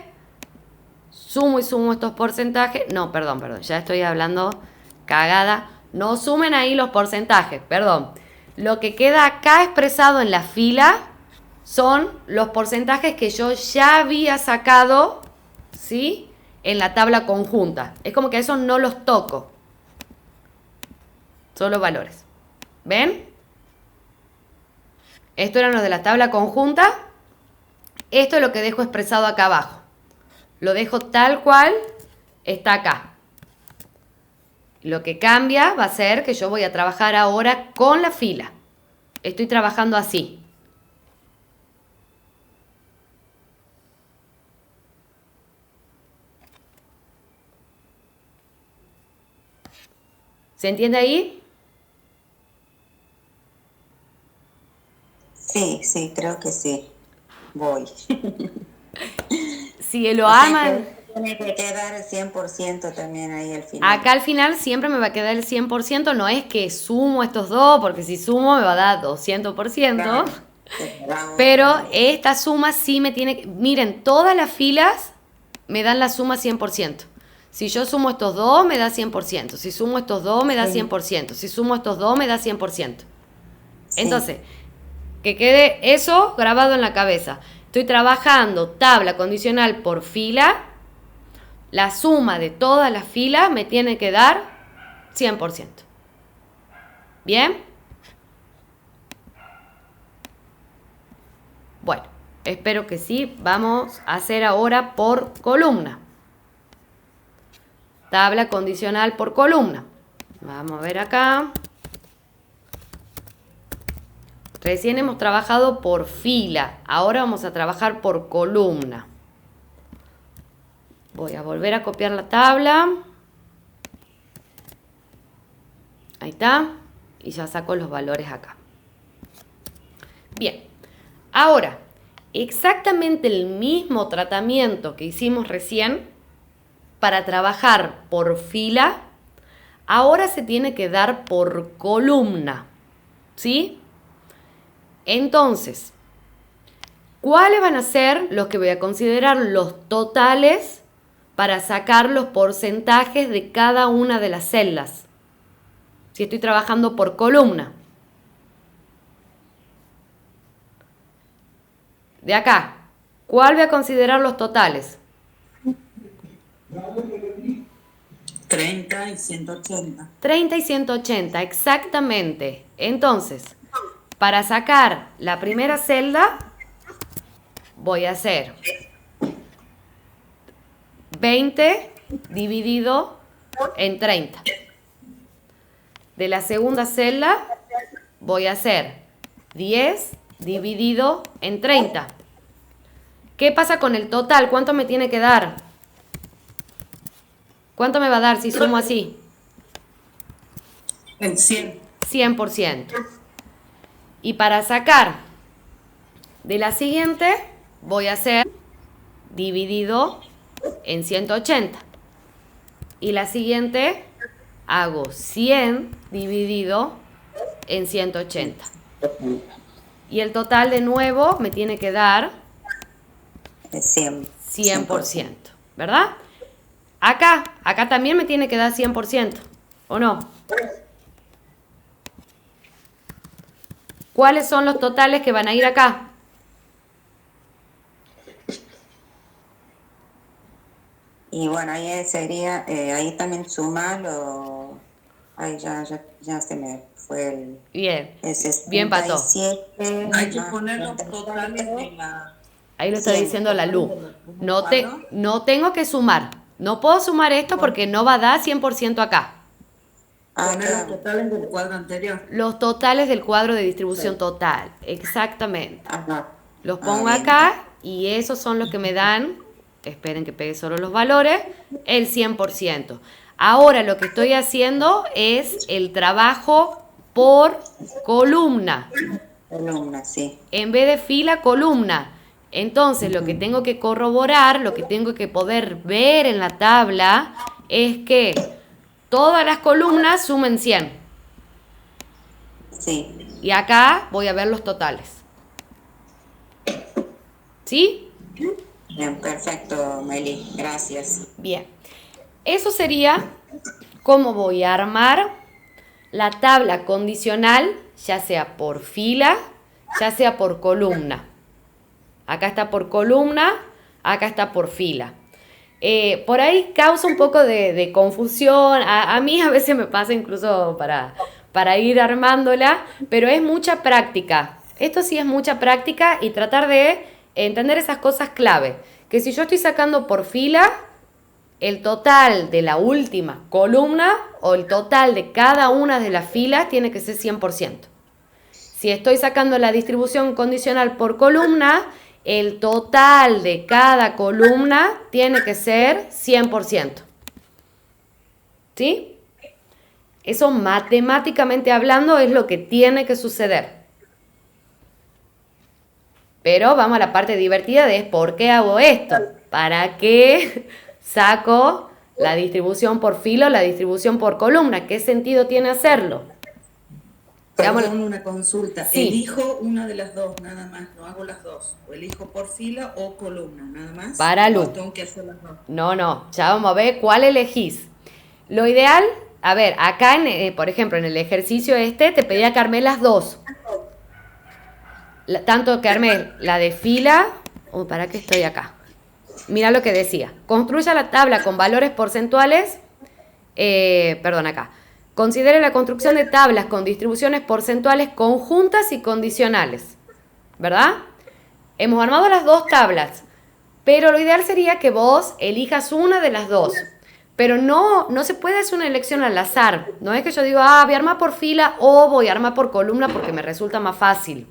Sumo y sumo estos porcentajes. No, perdón, ya estoy hablando cagada. No sumen ahí los porcentajes, perdón. Lo que queda acá expresado en la fila son los porcentajes que yo ya había sacado, ¿sí? En la tabla conjunta. Es como que esos no los toco. Solo valores. ¿Ven? Esto eran los de la tabla conjunta. Esto es lo que dejo expresado acá abajo. Lo dejo tal cual está acá. Lo que cambia va a ser que yo voy a trabajar ahora con la fila. Estoy trabajando así. ¿Se entiende ahí? Sí, creo que sí. Voy. Si lo O sea aman, que tiene que quedar el 100% también ahí al final. acá al final siempre me va a quedar el 100%. No es que sumo estos dos, porque si sumo me va a dar 200%. Claro. Pero esta suma sí me tiene que... Miren, todas las filas me dan la suma 100%. Si yo sumo estos dos, me da 100%. Si sumo estos dos, me da 100%. Si sumo estos dos, me da 100%. Entonces, que quede eso grabado en la cabeza. Estoy trabajando tabla condicional por fila. La suma de todas las filas me tiene que dar 100%. ¿Bien? Bueno, espero que sí. Vamos a hacer ahora por columna. Tabla condicional por columna. Vamos a ver acá. Recién hemos trabajado por fila. Ahora vamos a trabajar por columna. Voy a volver a copiar la tabla. Ahí está. Y ya saco los valores acá. Bien. Ahora, exactamente el mismo tratamiento que hicimos recién para trabajar por fila, ahora se tiene que dar por columna. ¿Sí? Entonces, ¿cuáles van a ser los que voy a considerar los totales para sacar los porcentajes de cada una de las celdas? Si estoy trabajando por columna. De acá, ¿cuál voy a considerar los totales? 30 y 180. 30 y 180, exactamente. Entonces, para sacar la primera celda, voy a hacer 20 dividido en 30. De la segunda celda, voy a hacer 10 dividido en 30. ¿Qué pasa con el total? ¿Cuánto me tiene que dar? ¿Cuánto me va a dar si sumo así? El 100. 100%. Y para sacar de la siguiente, voy a hacer dividido en 180. Y la siguiente, hago 100 dividido en 180. Y el total de nuevo me tiene que dar 100%, ¿verdad? Acá también me tiene que dar 100%, ¿o no? ¿Cuáles son los totales que van a ir acá? Y bueno, ahí sería, ahí también suma Ay, ya se me fue Bien, el bien, Pato. 67. Hay que más poner los totales de la... Ahí lo está 100. diciendo la luz. No, cuadro. no tengo que sumar. No puedo sumar esto porque no va a dar 100% acá. Poner los Claro. totales del cuadro anterior. Los totales del cuadro de distribución total. Exactamente. Ajá. Los pongo Bien. acá y esos son los que me dan, esperen que pegue solo los valores, el 100%. Ahora lo que estoy haciendo es el trabajo por columna. Columna, sí. En vez de fila, columna. Entonces, lo que tengo que corroborar, lo que tengo que poder ver en la tabla, es que todas las columnas sumen 100. Sí. Y acá voy a ver los totales. ¿Sí? Bien, perfecto, Meli. Gracias. Bien. Eso sería cómo voy a armar la tabla condicional, ya sea por fila, ya sea por columna. Acá está por columna, acá está por fila. Por ahí causa un poco de confusión. A mí a veces me pasa incluso para ir armándola, pero es mucha práctica. Esto sí es mucha práctica y tratar de entender esas cosas clave. Que si yo estoy sacando por fila, el total de la última columna o el total de cada una de las filas tiene que ser 100%. Si estoy sacando la distribución condicional por columna, el total de cada columna tiene que ser 100%. ¿Sí? Eso matemáticamente hablando es lo que tiene que suceder. Pero vamos a la parte divertida de ¿por qué hago esto? ¿Para qué saco la distribución por fila o la distribución por columna? ¿Qué sentido tiene hacerlo? Perdón, una consulta. Sí. Elijo una de las dos, nada más. No hago las dos. O elijo por fila o columna, nada más. Para, Lu. O tengo que hacer las dos. No. Ya vamos a ver cuál elegís. Lo ideal, a ver, acá, por ejemplo, en el ejercicio te pedía que armé las dos. Tanto que armé la de fila... ¿para qué estoy acá? Mira lo que decía. Construya la tabla con valores porcentuales. Acá. Considere la construcción de tablas con distribuciones porcentuales conjuntas y condicionales. ¿Verdad? Hemos armado las dos tablas. Pero lo ideal sería que vos elijas una de las dos. Pero no se puede hacer una elección al azar. No es que yo digo, voy a armar por fila o voy a armar por columna porque me resulta más fácil.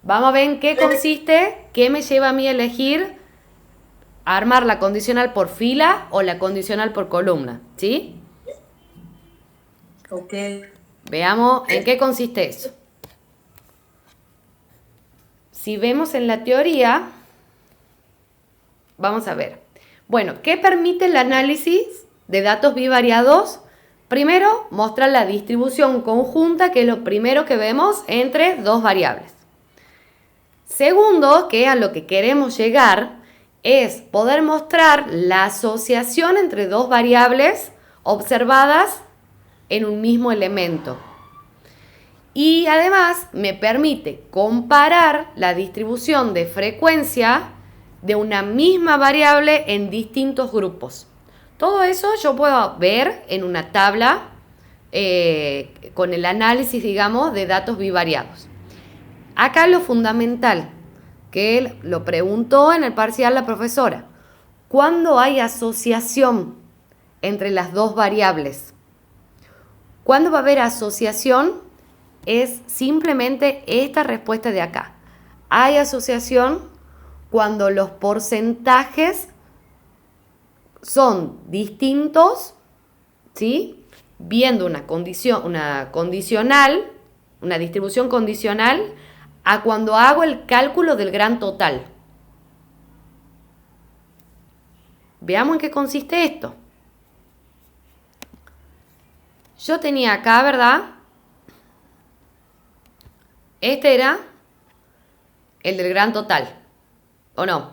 Vamos a ver en qué consiste, qué me lleva a mí a elegir armar la condicional por fila o la condicional por columna, ¿sí? Ok. Veamos en qué consiste eso. Si vemos en la teoría, vamos a ver. Bueno, ¿qué permite el análisis de datos bivariados? Primero, mostrar la distribución conjunta, que es lo primero que vemos entre dos variables. Segundo, que a lo que queremos llegar, es poder mostrar la asociación entre dos variables observadas en un mismo elemento. Y además me permite comparar la distribución de frecuencia de una misma variable en distintos grupos. Todo eso yo puedo ver en una tabla con el análisis, digamos, de datos bivariados. Acá lo fundamental, que lo preguntó en el parcial la profesora. ¿Cuándo hay asociación entre las dos variables? ¿Cuándo va a haber asociación? Es simplemente esta respuesta de acá. Hay asociación cuando los porcentajes son distintos, ¿sí? Viendo una distribución condicional, a cuando hago el cálculo del gran total. Veamos en qué consiste esto. Yo tenía acá, ¿verdad? Este era el del gran total, ¿o no?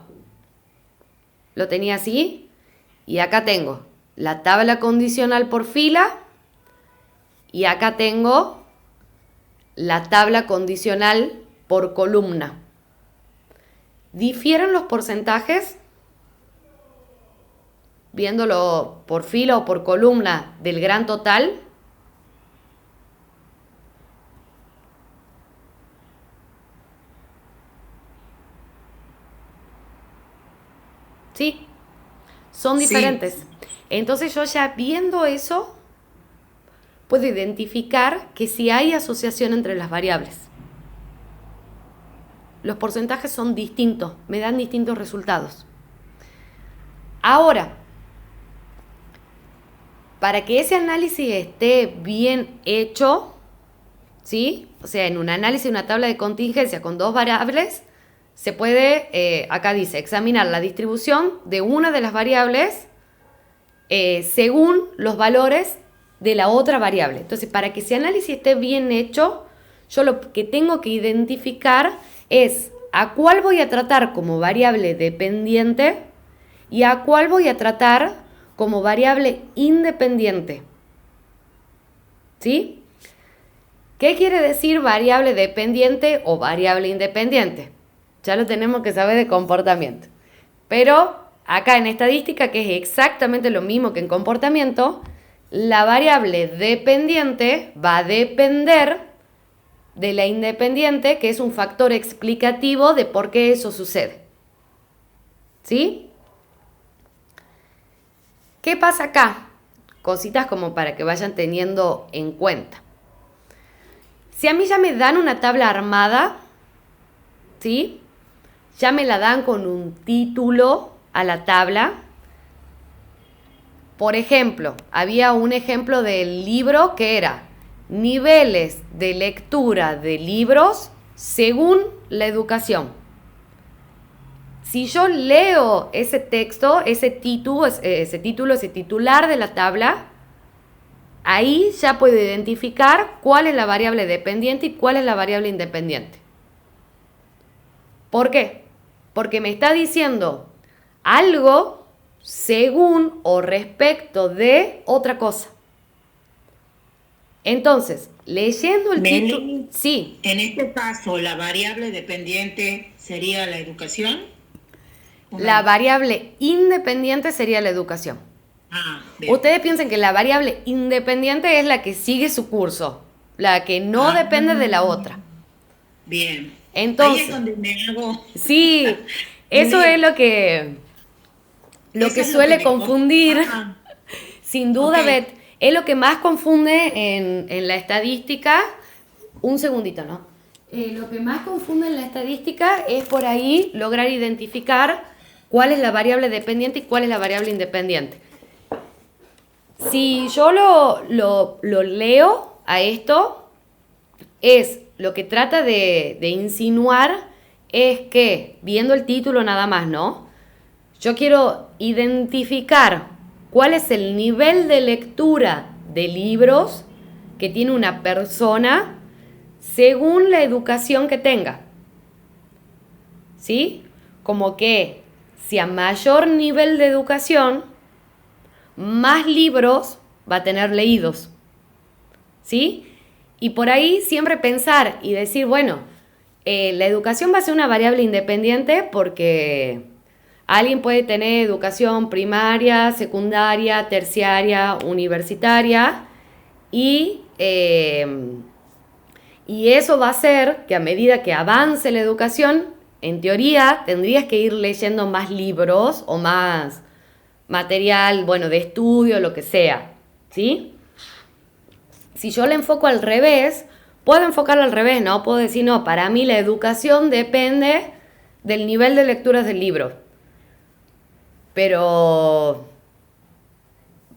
Lo tenía así. Y acá tengo la tabla condicional por fila. Y acá tengo la tabla condicional por columna. ¿Difieren los porcentajes? Viéndolo por fila o por columna del gran total. ¿sí? Son Sí. diferentes. Entonces yo ya viendo eso, puedo identificar que si hay asociación entre las variables. Los porcentajes son distintos, me dan distintos resultados. Ahora, para que ese análisis esté bien hecho, ¿sí? O sea, en un análisis de una tabla de contingencia con dos variables, se puede, acá dice, examinar la distribución de una de las variables según los valores de la otra variable. Entonces, para que ese análisis esté bien hecho, yo lo que tengo que identificar es a cuál voy a tratar como variable dependiente y a cuál voy a tratar como variable independiente. ¿Sí? ¿Qué quiere decir variable dependiente o variable independiente? Ya lo tenemos que saber de comportamiento. Pero acá en estadística, que es exactamente lo mismo que en comportamiento, la variable dependiente va a depender de la independiente, que es un factor explicativo de por qué eso sucede. ¿Sí? ¿Qué pasa acá? Cositas como para que vayan teniendo en cuenta. Si a mí ya me dan una tabla armada, ¿sí? Ya me la dan con un título a la tabla. Por ejemplo, había un ejemplo del libro que era niveles de lectura de libros según la educación. Si yo leo ese texto, ese titular de la tabla, ahí ya puedo identificar cuál es la variable dependiente y cuál es la variable independiente. ¿Por qué? Porque me está diciendo algo según o respecto de otra cosa. Entonces, leyendo el título... Meli, Sí, en este caso, la variable dependiente sería la educación. ¿O la no? variable independiente sería la educación. Ah, bien. Ustedes piensen que la variable independiente es la que sigue su curso, la que no depende de la otra. Bien. Entonces, ahí es donde me hago. sí, eso es lo que Eso es lo suele que me confundir. Ah, Sin duda, ok. Bet, es lo que más confunde en la estadística. Un segundito, ¿no? Lo que más confunde en la estadística es por ahí lograr identificar cuál es la variable dependiente y cuál es la variable independiente. Si yo lo leo a esto, es lo que trata de insinuar es que, viendo el título nada más, ¿no? Yo quiero identificar cuál es el nivel de lectura de libros que tiene una persona según la educación que tenga. ¿Sí? Como que si a mayor nivel de educación, más libros va a tener leídos. ¿Sí? Y por ahí siempre pensar y decir, bueno, la educación va a ser una variable independiente porque alguien puede tener educación primaria, secundaria, terciaria, universitaria y eso va a hacer que a medida que avance la educación, en teoría tendrías que ir leyendo más libros o más material, bueno, de estudio, lo que sea, ¿sí? Si yo le enfoco al revés, puedo enfocarlo al revés, ¿no? Puedo decir, no, para mí la educación depende del nivel de lecturas del libro. Pero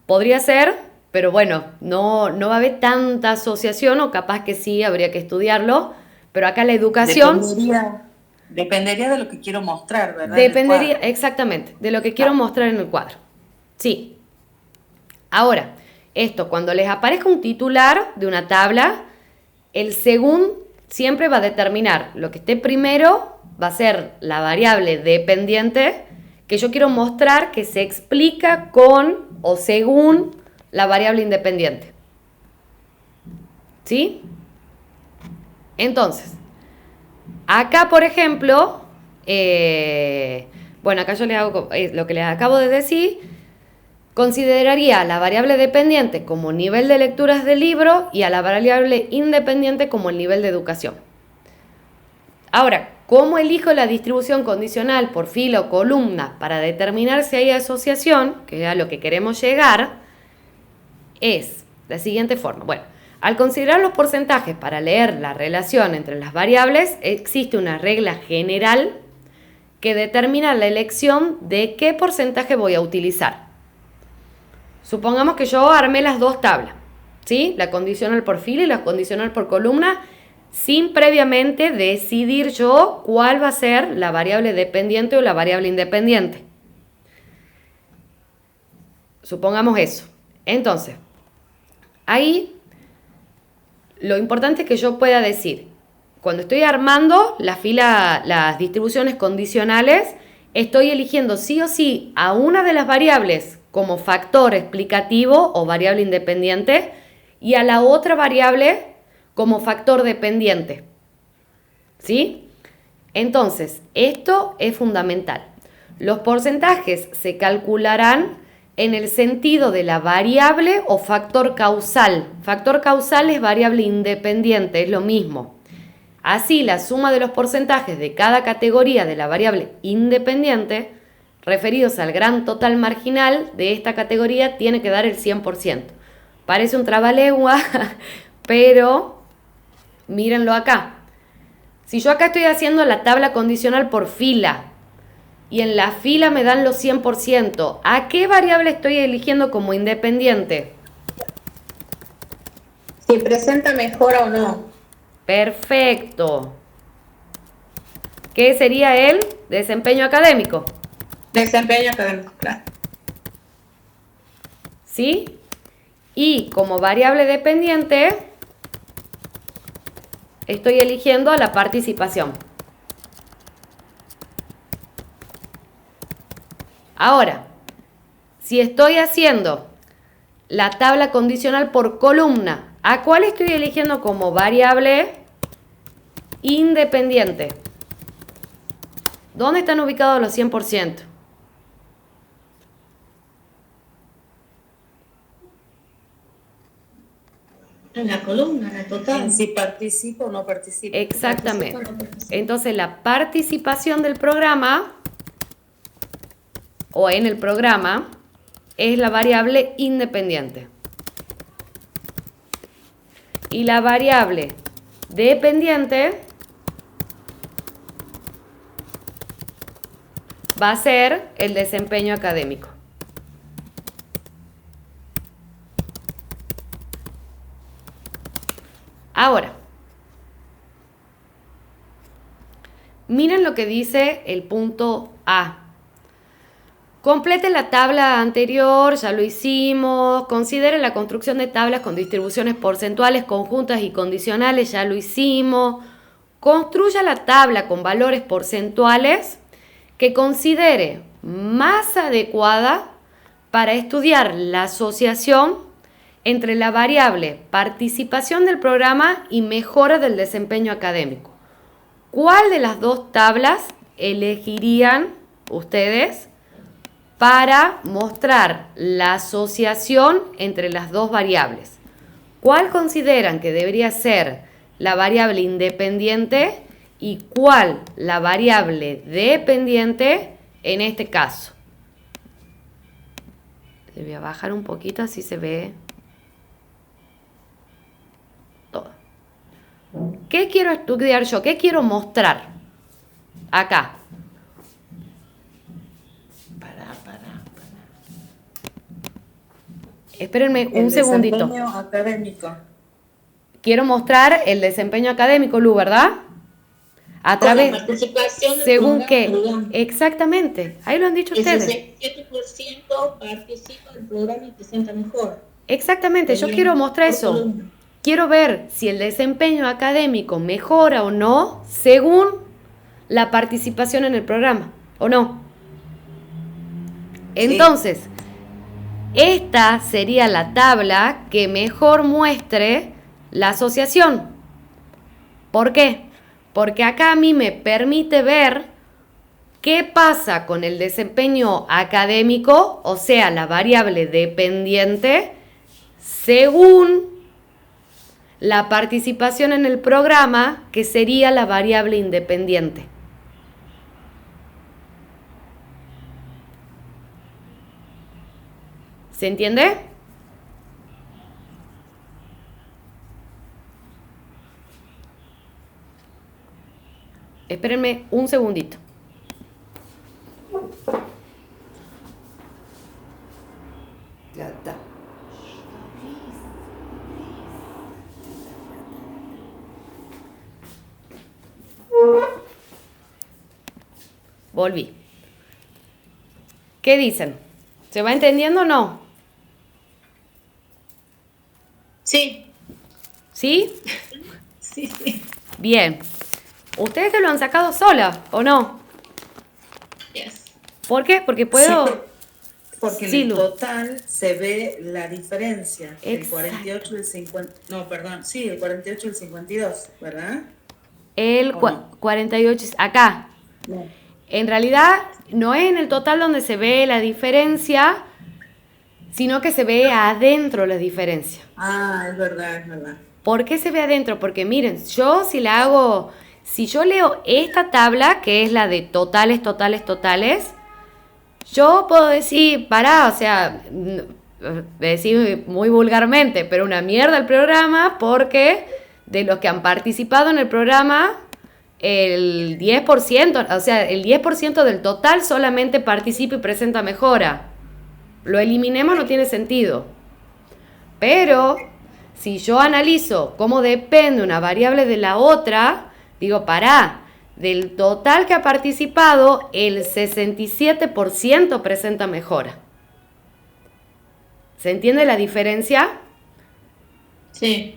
podría ser, pero bueno, no va a haber tanta asociación, o capaz que sí, habría que estudiarlo, pero acá la educación... Dependería de lo que quiero mostrar, ¿verdad? Dependería, exactamente, de lo que quiero mostrar en el cuadro. Sí. Ahora, esto, cuando les aparezca un titular de una tabla, el según siempre va a determinar lo que esté primero, va a ser la variable dependiente que yo quiero mostrar que se explica con o según la variable independiente. ¿Sí? Entonces, acá, por ejemplo, bueno, acá yo les hago lo que les acabo de decir. Consideraría a la variable dependiente como nivel de lecturas del libro y a la variable independiente como el nivel de educación. Ahora, ¿Cómo elijo la distribución condicional por fila o columna para determinar si hay asociación, que es a lo que queremos llegar? Es la siguiente forma. Bueno, al considerar los porcentajes para leer la relación entre las variables, existe una regla general que determina la elección de qué porcentaje voy a utilizar. Supongamos que yo armé las dos tablas, ¿sí? La condicional por fila y la condicional por columna, sin previamente decidir yo cuál va a ser la variable dependiente o la variable independiente. Supongamos eso. Entonces, ahí lo importante es que yo pueda decir, cuando estoy armando las distribuciones condicionales, estoy eligiendo sí o sí a una de las variables como factor explicativo o variable independiente y a la otra variable como factor dependiente. ¿Sí? Entonces, esto es fundamental. Los porcentajes se calcularán en el sentido de la variable o factor causal. Factor causal es variable independiente, es lo mismo. Así, la suma de los porcentajes de cada categoría de la variable independiente, referidos al gran total marginal de esta categoría, tiene que dar el 100%. Parece un trabalengua, pero mírenlo acá. Si yo acá estoy haciendo la tabla condicional por fila y en la fila me dan los 100%, ¿a qué variable estoy eligiendo como independiente? Si presenta mejora o no. Perfecto. ¿Qué sería el desempeño académico? Desempeño académico, claro. ¿Sí? Y como variable dependiente, estoy eligiendo a la participación. Ahora, si estoy haciendo la tabla condicional por columna, ¿a cuál estoy eligiendo como variable independiente? ¿Dónde están ubicados los 100%? En la columna, en el total. Si participo o no participo. Exactamente. Participo o no participo. Entonces, la participación del programa o en el programa es la variable independiente. Y la variable dependiente va a ser el desempeño académico. Ahora, miren lo que dice el punto A. Complete la tabla anterior, ya lo hicimos. Considere la construcción de tablas con distribuciones porcentuales, conjuntas y condicionales, ya lo hicimos. Construya la tabla con valores porcentuales que considere más adecuada para estudiar la asociación entre la variable participación del programa y mejora del desempeño académico. ¿Cuál de las dos tablas elegirían ustedes para mostrar la asociación entre las dos variables? ¿Cuál consideran que debería ser la variable independiente y cuál la variable dependiente en este caso? Le voy a bajar un poquito así se ve todo. ¿Qué quiero estudiar yo? ¿Qué quiero mostrar acá? Espérenme un segundito. El desempeño académico. Quiero mostrar el desempeño académico, Lu, ¿verdad? A Con la través, participación del según programa, qué. digamos. Exactamente, ahí lo han dicho El ustedes. 67% participa del programa y presenta mejor. Exactamente, yo quiero mostrar Por eso. columna. Quiero ver si el desempeño académico mejora o no según la participación en el programa, ¿o no? Entonces, esta sería la tabla que mejor muestre la asociación. ¿Por qué? Porque acá a mí me permite ver qué pasa con el desempeño académico, o sea, la variable dependiente, según la participación en el programa, que sería la variable independiente. ¿Se entiende? Espérenme un segundito. Ya está. Volví. ¿Qué dicen? ¿Se va entendiendo o no? Sí, ¿Sí? sí, sí. Bien. ¿Ustedes se lo han sacado sola o no? Yes. ¿Por qué? Porque Sí, puedo... porque en Sí, el Lu. total se ve la diferencia. El Exacto. 48 y el 50. No, perdón. Sí, el 48 y el 52, ¿verdad? El ¿O no? 48, acá. No. En realidad no es en el total donde se ve la diferencia, sino que se ve adentro la diferencia. Ah, es verdad, es verdad. ¿Por qué se ve adentro? Porque miren, yo si yo leo esta tabla, que es la de totales, totales, totales, yo puedo decir, pará, o sea, decir muy vulgarmente, pero una mierda el programa, porque de los que han participado en el programa, el 10%, o sea, el 10% del total solamente participa y presenta mejora. Lo eliminemos, no tiene sentido. Pero si yo analizo cómo depende una variable de la otra, digo, pará, del total que ha participado, el 67% presenta mejora. ¿Se entiende la diferencia? Sí,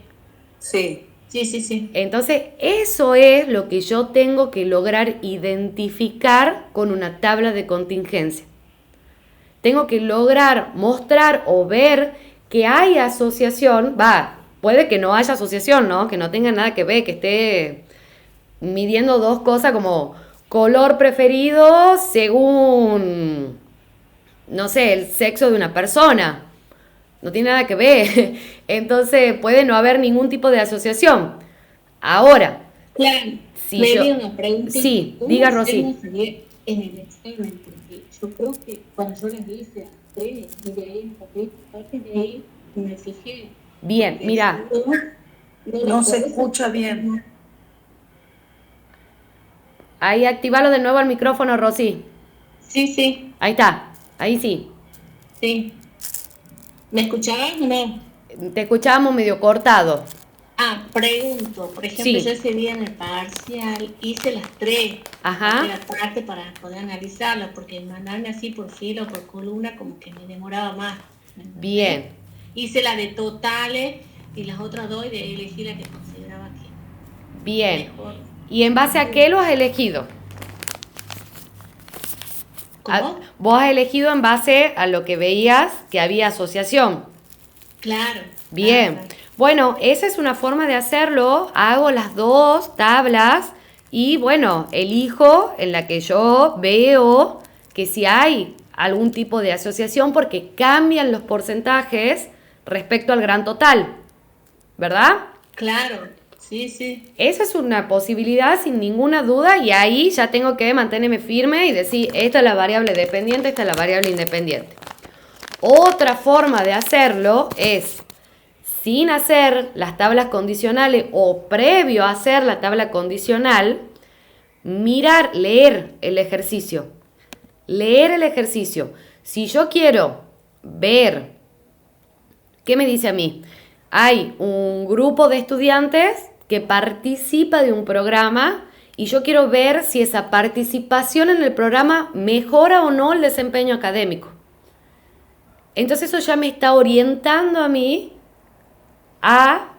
Sí. sí, sí, sí. Entonces, eso es lo que yo tengo que lograr identificar con una tabla de contingencia. Tengo que lograr mostrar o ver que hay asociación, puede que no haya asociación, ¿no? Que no tenga nada que ver, que esté midiendo dos cosas como color preferido según, no sé, el sexo de una persona. No tiene nada que ver. Entonces puede no haber ningún tipo de asociación. Ahora, Claro, si me yo... dio una pregunta. Sí, ¿Cómo diga, hacemos Rosy. ayer en el examen? Porque yo creo que cuando yo les hice a ustedes, y de ahí, parte de ahí, me fijé. Bien, Porque mira, si no No se recuerdo, escucha bien. ahí activalo de nuevo el micrófono, Rosy. Sí, sí, Ahí está, ahí sí. sí. ¿Me escuchaban o no? Te escuchábamos medio cortado. Ah, pregunto, por ejemplo, Sí. yo ese día en el parcial hice las tres, Ajá. de la parte para poder analizarlas, porque mandarme así por fila o por columna como que me demoraba más. ¿me entendés? Bien, Hice la de totales y las otras dos y de ahí elegí la que consideraba que bien. mejor. ¿Y en base a qué lo has elegido? ¿Cómo? Vos has elegido en base a lo que veías que había asociación. Claro. Bien. Claro. Bueno, esa es una forma de hacerlo. Hago las dos tablas y bueno, elijo en la que yo veo que si hay algún tipo de asociación porque cambian los porcentajes respecto al gran total, ¿verdad? Claro, sí, sí. Esa es una posibilidad sin ninguna duda y ahí ya tengo que mantenerme firme y decir, esta es la variable dependiente, esta es la variable independiente. Otra forma de hacerlo es, sin hacer las tablas condicionales o previo a hacer la tabla condicional, leer el ejercicio. Leer el ejercicio. Si yo quiero ver, ¿qué me dice a mí? Hay un grupo de estudiantes que participa de un programa y yo quiero ver si esa participación en el programa mejora o no el desempeño académico. Entonces eso ya me está orientando a mí a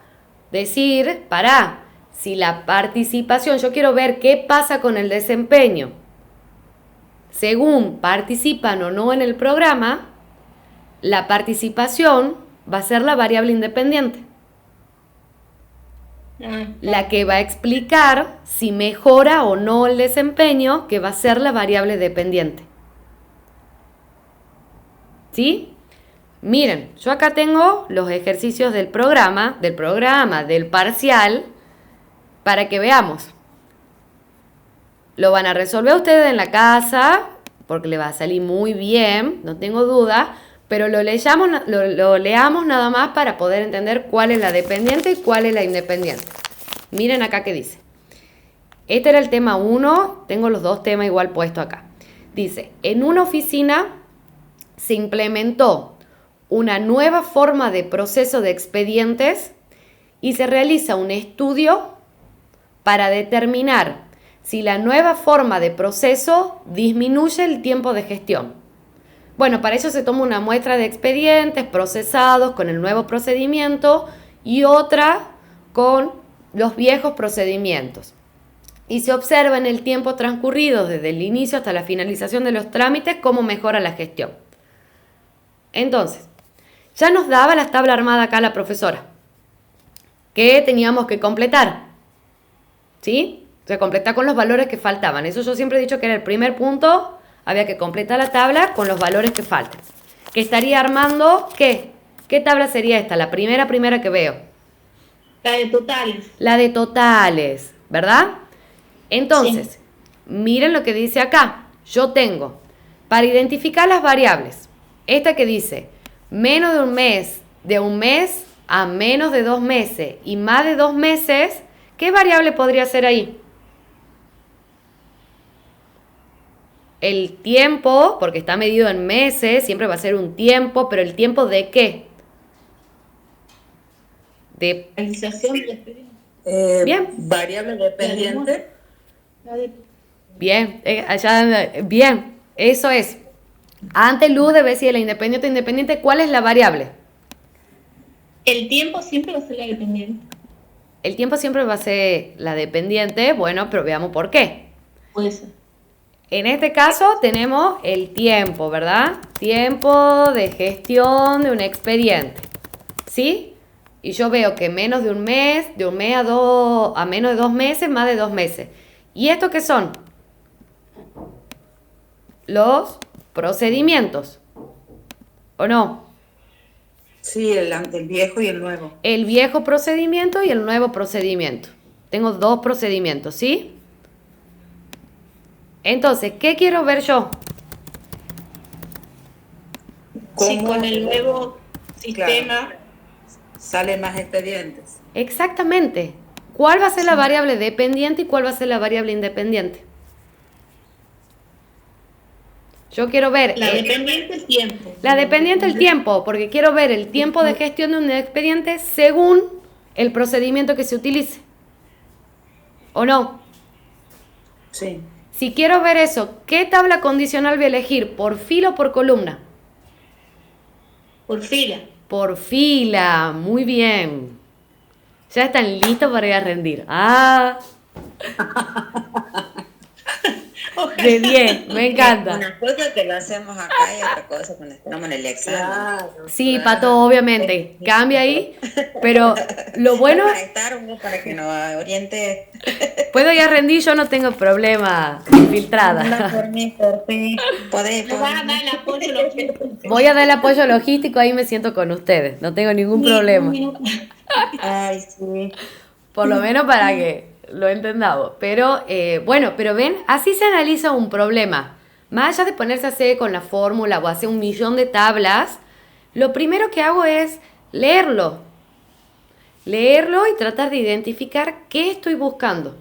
decir, si la participación, yo quiero ver qué pasa con el desempeño, según participan o no en el programa, la participación va a ser la variable independiente. La que va a explicar si mejora o no el desempeño, que va a ser la variable dependiente. ¿Sí? Miren, yo acá tengo los ejercicios del programa, del parcial, para que veamos. Lo van a resolver ustedes en la casa, porque le va a salir muy bien, no tengo duda, pero lo leamos nada más para poder entender cuál es la dependiente y cuál es la independiente. Miren acá qué dice. Este era el tema 1, tengo los dos temas igual puestos acá. Dice, en una oficina se implementó una nueva forma de proceso de expedientes y se realiza un estudio para determinar si la nueva forma de proceso disminuye el tiempo de gestión. Bueno, para ello se toma una muestra de expedientes procesados con el nuevo procedimiento y otra con los viejos procedimientos. Y se observa en el tiempo transcurrido desde el inicio hasta la finalización de los trámites cómo mejora la gestión. Entonces, ya nos daba la tabla armada acá la profesora, que teníamos que completar, ¿sí? O sea, completar con los valores que faltaban. Eso yo siempre he dicho que era el primer punto, había que completar la tabla con los valores que faltan. Que estaría armando, ¿qué? ¿Qué tabla sería esta? La primera que veo. La de totales. La de totales, ¿verdad? Entonces, sí. Miren lo que dice acá. Yo tengo, para identificar las variables, esta que dice, menos de un mes a menos de 2 meses y más de 2 meses, ¿qué variable podría ser ahí? El tiempo, porque está medido en meses, siempre va a ser un tiempo, pero ¿el tiempo de qué? De realización del expediente. Bien. Variable dependiente. Bien, bien, eso es. Antes, Luz, debe decir la independiente, ¿cuál es la variable? El tiempo siempre va a ser la dependiente. El tiempo siempre va a ser la dependiente, bueno, pero veamos por qué. Puede ser. En este caso tenemos el tiempo, ¿verdad? Tiempo de gestión de un expediente, ¿sí? Y yo veo que menos de un mes a menos de 2 meses, más de 2 meses. ¿Y esto qué son? Los procedimientos, ¿o no? Sí, el viejo y el nuevo. El viejo procedimiento y el nuevo procedimiento. Tengo 2 procedimientos, ¿sí? Entonces, ¿qué quiero ver yo? Si con el nuevo sistema salen más expedientes. Exactamente. ¿Cuál va a ser la variable dependiente y cuál va a ser la variable independiente? Yo quiero ver... La dependiente el tiempo. La dependiente el tiempo, porque quiero ver el tiempo de gestión de un expediente según el procedimiento que se utilice. ¿O no? Sí. Si quiero ver eso, ¿qué tabla condicional voy a elegir? ¿Por fila o por columna? Por fila. Por fila, muy bien. Ya están listos para ir a rendir. ¡Ah! De 10, me encanta. Una cosa que lo hacemos acá y otra cosa cuando estamos en el examen. Claro, Sí, Pato, obviamente. Cambia ahí. Pero lo bueno... Vamos a estar para que nos oriente. Puedo ir a rendir, yo no tengo problema. Filtrada. Por mí, por ti. Podés. Nos va a dar el apoyo logístico. Voy a dar el apoyo logístico, ahí me siento con ustedes. No tengo ningún problema. Ay, sí. Por lo menos para que lo entendamos. Pero, bueno, pero ven, así se analiza un problema. Más allá de ponerse a hacer con la fórmula o hacer 1.000.000 de tablas, lo primero que hago es leerlo. Leerlo y tratar de identificar qué estoy buscando.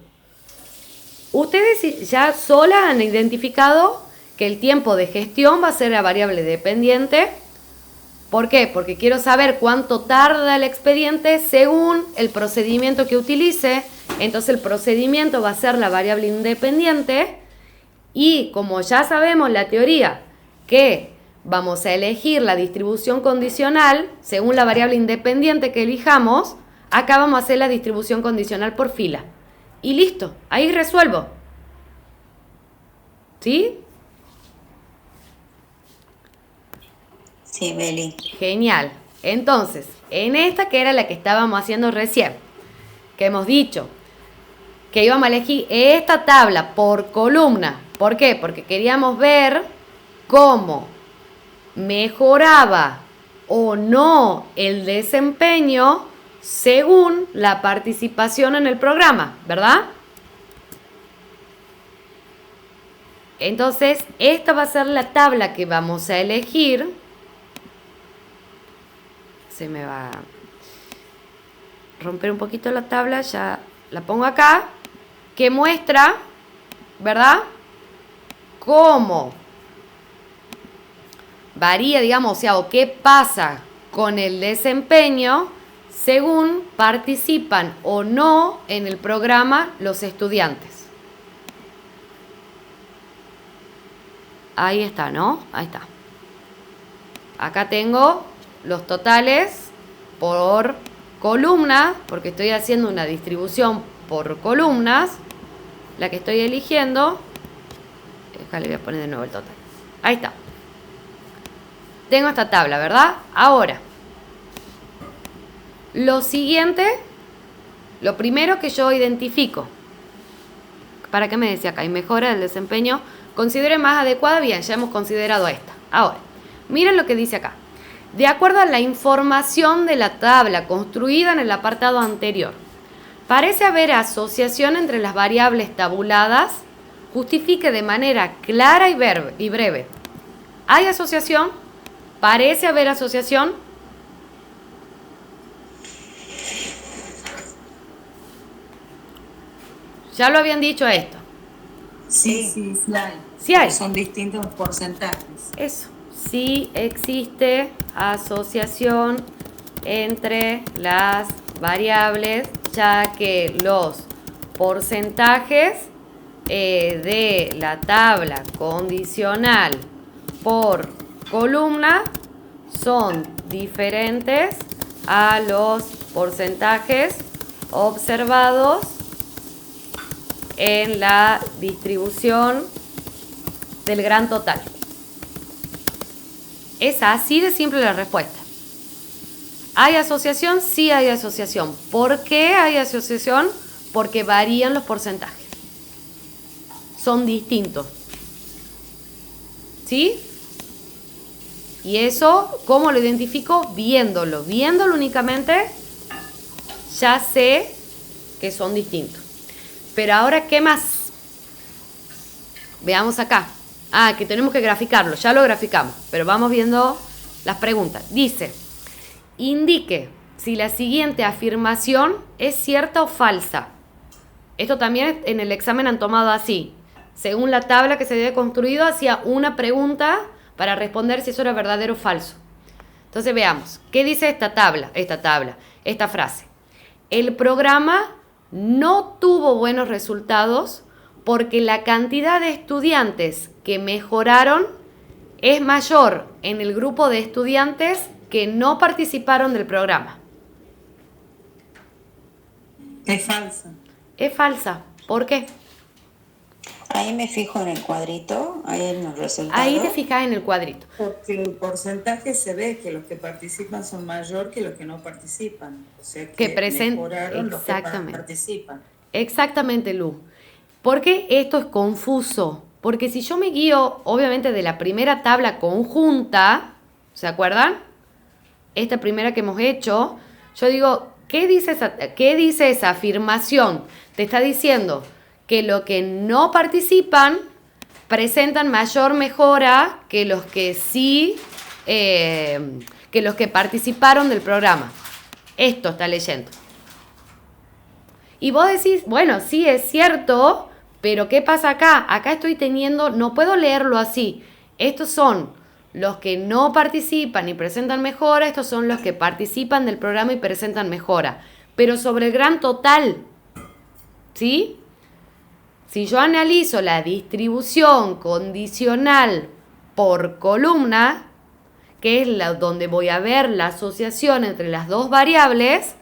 Ustedes ya solas han identificado que el tiempo de gestión va a ser la variable dependiente. ¿Por qué? Porque quiero saber cuánto tarda el expediente según el procedimiento que utilice. Entonces el procedimiento va a ser la variable independiente. Y como ya sabemos la teoría que vamos a elegir la distribución condicional según la variable independiente que elijamos, acá vamos a hacer la distribución condicional por fila. Y listo, ahí resuelvo. ¿Sí? Sí, Beli. Genial. Entonces, en esta que era la que estábamos haciendo recién, que hemos dicho que íbamos a elegir esta tabla por columna. ¿Por qué? Porque queríamos ver cómo mejoraba o no el desempeño según la participación en el programa, ¿verdad? Entonces, esta va a ser la tabla que vamos a elegir se me va a romper un poquito la tabla, ya la pongo acá, que muestra, ¿verdad?, cómo varía, digamos, o sea, o qué pasa con el desempeño según participan o no en el programa los estudiantes. Ahí está, ¿no? Ahí está. Acá tengo los totales por columna, porque estoy haciendo una distribución por columnas. La que estoy eligiendo, acá le voy a poner de nuevo el total. Ahí está. Tengo esta tabla, ¿verdad? Ahora, lo siguiente, lo primero que yo identifico, ¿para qué me decía acá? Y mejora del desempeño, considere más adecuada. Bien, ya hemos considerado esta. Ahora, miren lo que dice acá. De acuerdo a la información de la tabla construida en el apartado anterior, parece haber asociación entre las variables tabuladas. Justifique de manera clara y breve. ¿Hay asociación? ¿Parece haber asociación? Ya lo habían dicho esto. Sí, sí hay. Sí hay. Son distintos porcentajes. Eso. Sí existe asociación entre las variables, ya que los porcentajes de la tabla condicional por columna son diferentes a los porcentajes observados en la distribución del gran total. Es así de simple la respuesta. ¿Hay asociación? Sí hay asociación. ¿Por qué hay asociación? Porque varían los porcentajes. Son distintos. ¿Sí? Y eso, ¿cómo lo identifico? Viéndolo. Viéndolo únicamente, ya sé que son distintos. Pero ahora, ¿qué más? Veamos acá. Ah, que tenemos que graficarlo. Ya lo graficamos. Pero vamos viendo las preguntas. Dice, indique si la siguiente afirmación es cierta o falsa. Esto también en el examen han tomado así. Según la tabla que se había construido, hacía una pregunta para responder si eso era verdadero o falso. Entonces veamos. ¿Qué dice esta frase? El programa no tuvo buenos resultados porque la cantidad de estudiantes que mejoraron es mayor en el grupo de estudiantes que no participaron del programa. Es falsa. Es falsa. ¿Por qué? Ahí me fijo en el cuadrito, ahí en los resultados. Ahí te fijas en el cuadrito. Porque el porcentaje se ve que los que participan son mayor que los que no participan. O sea que mejoraron los que participan. Exactamente, Lu. ¿Por qué esto es confuso? Porque si yo me guío, obviamente, de la primera tabla conjunta, ¿se acuerdan? Esta primera que hemos hecho, yo digo, ¿qué dice esa afirmación? Te está diciendo que los que no participan presentan mayor mejora que los que sí, que los que participaron del programa. Esto está leyendo. Y vos decís, bueno, sí es cierto, pero ¿qué pasa acá? Acá estoy teniendo, no puedo leerlo así. Estos son los que no participan y presentan mejora, estos son los que participan del programa y presentan mejora. Pero sobre el gran total, ¿sí? Si yo analizo la distribución condicional por columna, que es donde voy a ver la asociación entre las dos variables,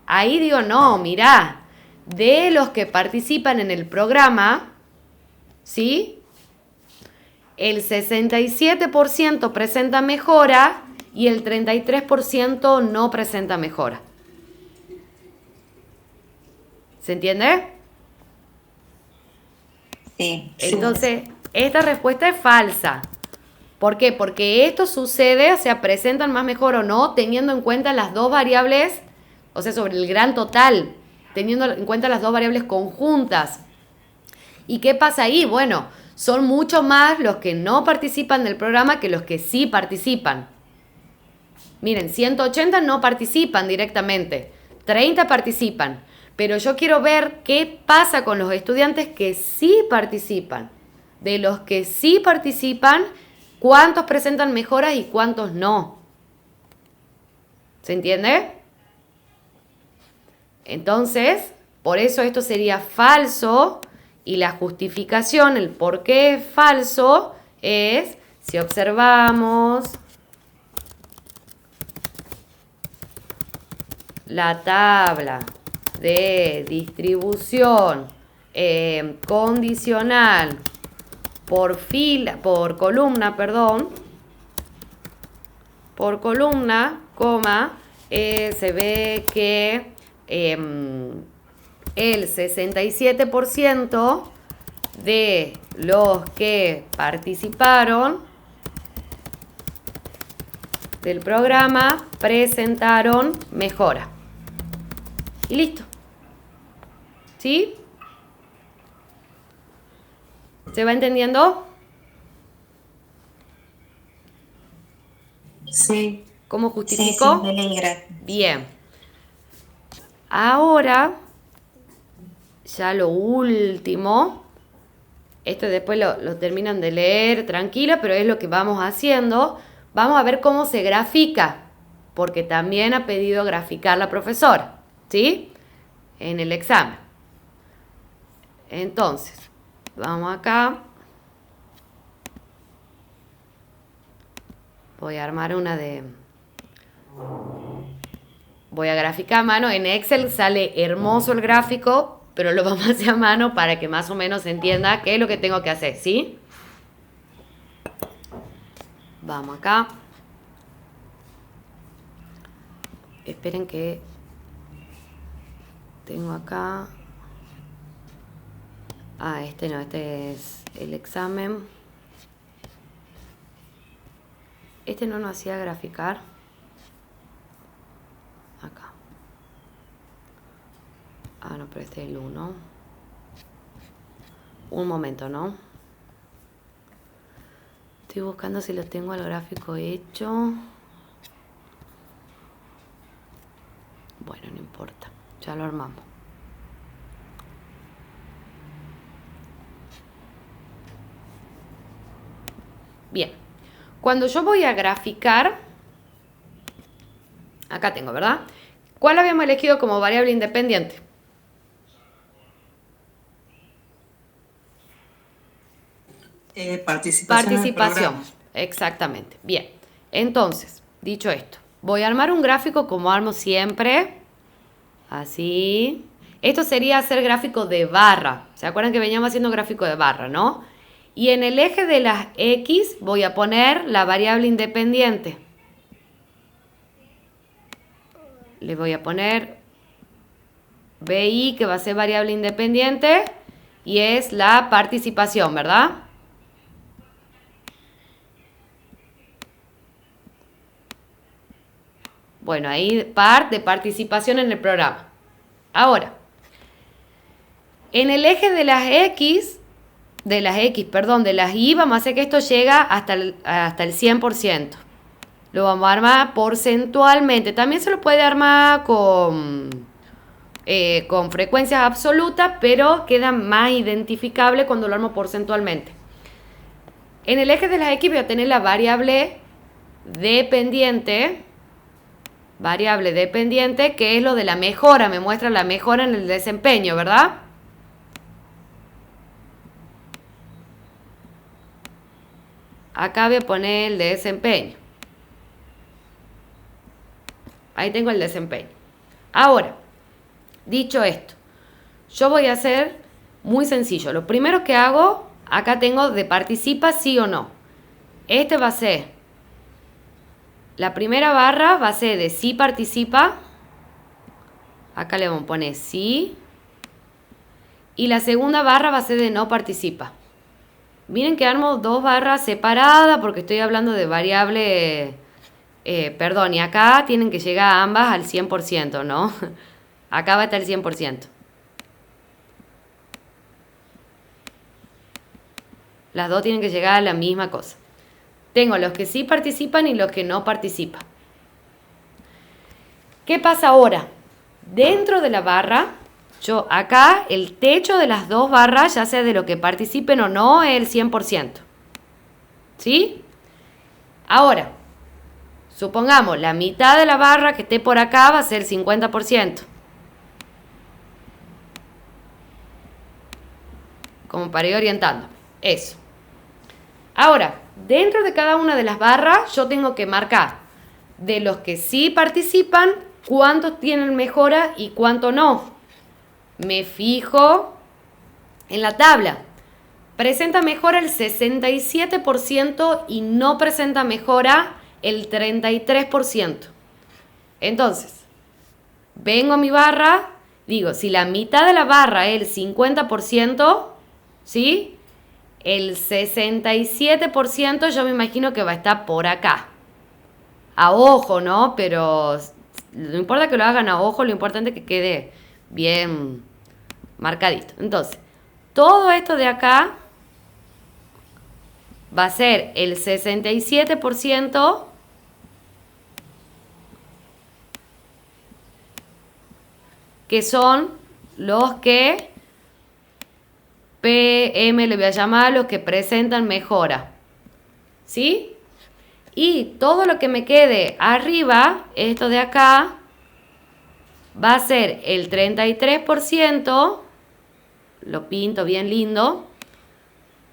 ahí digo, no, mirá, de los que participan en el programa, ¿sí? El 67% presenta mejora y el 33% no presenta mejora. ¿Se entiende? Sí. Entonces, esta respuesta es falsa. ¿Por qué? Porque esto sucede, o sea, presentan más mejor o no, teniendo en cuenta las dos variables, o sea, sobre el gran total, teniendo en cuenta las dos variables conjuntas. ¿Y qué pasa ahí? Bueno, son mucho más los que no participan del programa que los que sí participan. Miren, 180 no participan directamente, 30 participan, pero yo quiero ver qué pasa con los estudiantes que sí participan. De los que sí participan, cuántos presentan mejoras y cuántos no. ¿Se entiende? Entonces, por eso esto sería falso y la justificación, el por qué es falso, es si observamos la tabla de distribución condicional por columna, se ve que el 67% de los que participaron del programa presentaron mejora. Y listo. ¿Sí? ¿Se va entendiendo? Sí. ¿Cómo justificó? Sí, gracias. Bien. Ahora, ya lo último, esto después lo terminan de leer tranquila, pero es lo que vamos haciendo. Vamos a ver cómo se grafica, porque también ha pedido graficar la profesora, ¿sí? En el examen. Entonces, vamos acá. Voy a armar voy a graficar a mano. En Excel sale hermoso el gráfico, pero lo vamos a hacer a mano para que más o menos se entienda qué es lo que tengo que hacer, ¿sí? Vamos acá. Esperen que tengo acá. Este no, este es el examen. Este no nos hacía graficar. Acá. No, pero este es el 1. Un momento, ¿no? Estoy buscando si lo tengo al gráfico hecho. Bueno, no importa. Ya lo armamos. Bien. Cuando yo voy a graficar, acá tengo, ¿verdad? ¿Cuál habíamos elegido como variable independiente? Participación. Exactamente. Bien. Entonces, dicho esto, voy a armar un gráfico como armo siempre. Así. Esto sería hacer gráfico de barra. ¿Se acuerdan que veníamos haciendo gráfico de barra, no? Y en el eje de las X voy a poner la variable independiente. Le voy a poner BI, que va a ser variable independiente, y es la participación, ¿verdad? Bueno, ahí de participación en el programa. Ahora, en el eje de las de las Y, vamos a hacer que esto llega hasta el 100%. Lo vamos a armar porcentualmente. También se lo puede armar con frecuencias absolutas, pero queda más identificable cuando lo armo porcentualmente. En el eje de las X voy a tener la variable dependiente, que es lo de la mejora, me muestra la mejora en el desempeño, ¿verdad? Acá voy a poner el desempeño. Ahí tengo el desempeño. Ahora, dicho esto, yo voy a hacer muy sencillo. Lo primero que hago, acá tengo de participa sí o no. Este va a ser, la primera barra va a ser de sí participa. Acá le vamos a poner sí. Y la segunda barra va a ser de no participa. Miren que armo dos barras separadas porque estoy hablando de variable, y acá tienen que llegar ambas al 100%, ¿no? Acá va a estar el 100%. Las dos tienen que llegar a la misma cosa. Tengo los que sí participan y los que no participan. ¿Qué pasa ahora? Dentro de la barra, yo acá el techo de las dos barras, ya sea de lo que participen o no, es el 100%. ¿Sí? Ahora, supongamos la mitad de la barra que esté por acá va a ser 50%. Como para ir orientando. Eso. Ahora, dentro de cada una de las barras, yo tengo que marcar de los que sí participan, cuántos tienen mejora y cuánto no. Me fijo en la tabla. Presenta mejora el 67% y no presenta mejora el 33%. Entonces, vengo a mi barra, digo, si la mitad de la barra es el 50%, ¿sí? El 67% yo me imagino que va a estar por acá. A ojo, ¿no? Pero no importa que lo hagan a ojo, lo importante es que quede bien marcadito. Entonces, todo esto de acá va a ser el 67%, que son los que PM le voy a llamar, los que presentan mejora. ¿Sí? Y todo lo que me quede arriba, esto de acá, va a ser el 33%, lo pinto bien lindo,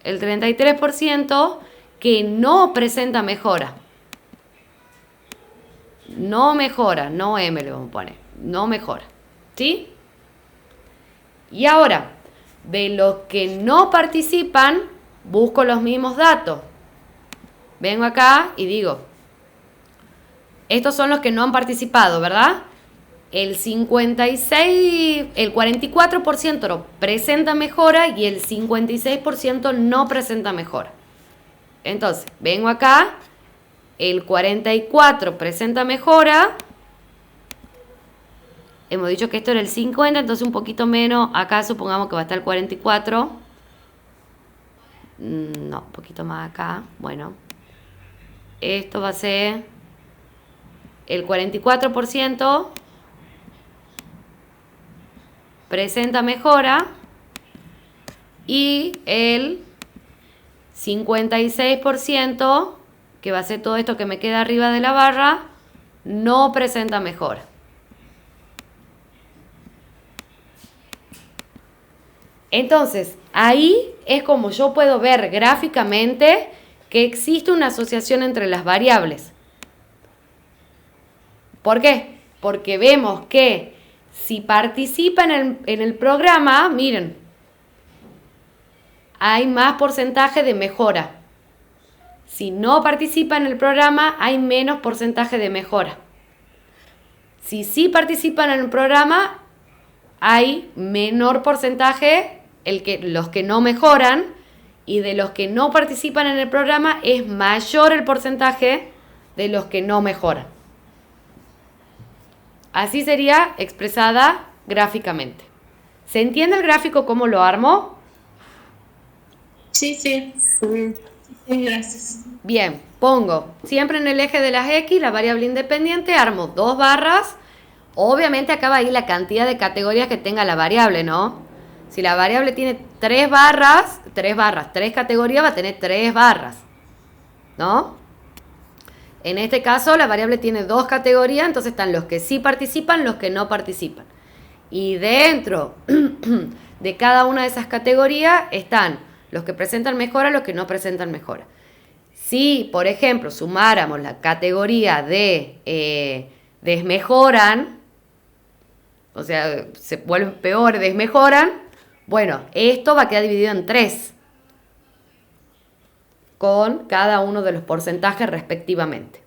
el 33% que no presenta mejora. No mejora, no M le vamos a poner, no mejora. ¿Sí? Y ahora, de los que no participan, busco los mismos datos. Vengo acá y digo, estos son los que no han participado, ¿verdad? El 44% presenta mejora y el 56% no presenta mejora. Entonces, vengo acá, el 44% presenta mejora. Hemos dicho que esto era el 50, entonces un poquito menos. Acá supongamos que va a estar el 44. No, un poquito más acá. Bueno. Esto va a ser el 44% presenta mejora y el 56%, que va a ser todo esto que me queda arriba de la barra, no presenta mejora. Entonces, ahí es como yo puedo ver gráficamente que existe una asociación entre las variables. ¿Por qué? Porque vemos que si participan en el programa, miren, hay más porcentaje de mejora. Si no participan en el programa, hay menos porcentaje de mejora. Si sí participan en el programa, hay menor porcentaje, los que no mejoran, y de los que no participan en el programa es mayor el porcentaje de los que no mejoran. Así sería expresada gráficamente. ¿Se entiende el gráfico cómo lo armo? Sí. Gracias. Bien, pongo siempre en el eje de las X la variable independiente, armo dos barras. Obviamente acá va a ir la cantidad de categorías que tenga la variable, ¿no? Si la variable tiene tres categorías, va a tener 3 barras, ¿no? En este caso, la variable tiene 2 categorías, entonces están los que sí participan, los que no participan. Y dentro de cada una de esas categorías están los que presentan mejora, los que no presentan mejora. Si, por ejemplo, sumáramos la categoría de desmejoran, o sea, se vuelven peor, desmejoran, bueno, esto va a quedar dividido en 3, con cada uno de los porcentajes respectivamente.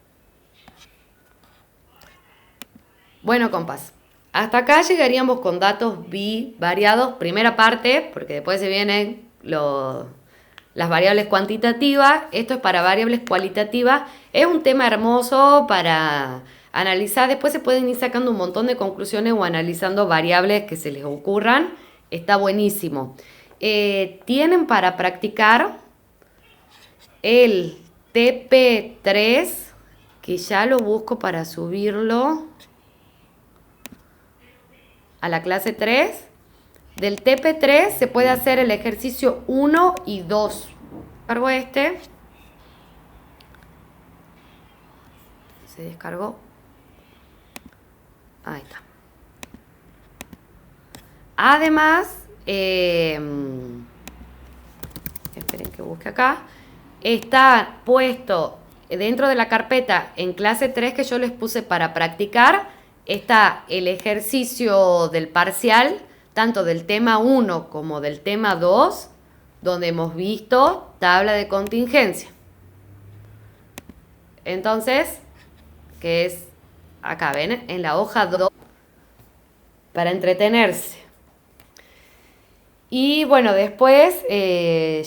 Bueno, compas, hasta acá llegaríamos con datos bivariados, primera parte, porque después se vienen las variables cuantitativas. Esto es para variables cualitativas. Es un tema hermoso para analizar. Después se pueden ir sacando un montón de conclusiones o analizando variables que se les ocurran. Está buenísimo. Tienen para practicar el TP3, que ya lo busco para subirlo. a la clase 3. Del TP3 se puede hacer el ejercicio 1 y 2. Cargo este. Se descargó. Ahí está. Además, esperen que busque acá. Está puesto dentro de la carpeta en clase 3 que yo les puse para practicar. Está el ejercicio del parcial, tanto del tema 1 como del tema 2, donde hemos visto tabla de contingencia. Entonces, que es acá, ¿ven? En la hoja 2, para entretenerse. Y bueno, después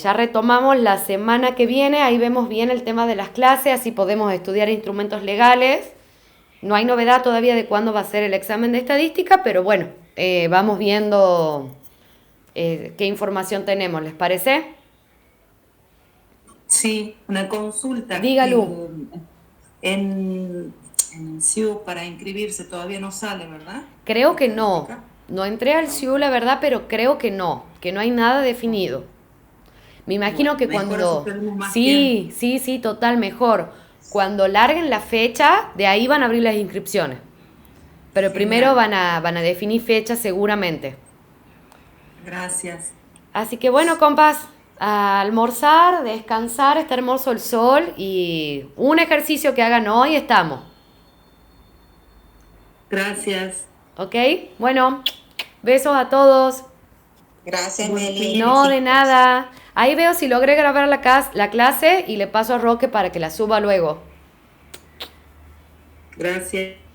ya retomamos la semana que viene, ahí vemos bien el tema de las clases, así podemos estudiar instrumentos legales. No hay novedad todavía de cuándo va a ser el examen de estadística, pero bueno, vamos viendo qué información tenemos, ¿les parece? Sí, una consulta. Dígalo. En el CIU para inscribirse todavía no sale, ¿verdad? Creo que no. No entré al CIU, la verdad, pero creo que no hay nada definido. Me imagino que cuando... Sí, total, mejor. Cuando larguen la fecha, de ahí van a abrir las inscripciones. Pero primero van a definir fecha seguramente. Gracias. Así que bueno, compas, a almorzar, descansar, está hermoso el sol y un ejercicio que hagan hoy estamos. Gracias. ¿Ok? Bueno, besos a todos. Gracias, Meli. No, de nada. Ahí veo si logré grabar la clase y le paso a Roque para que la suba luego. Gracias.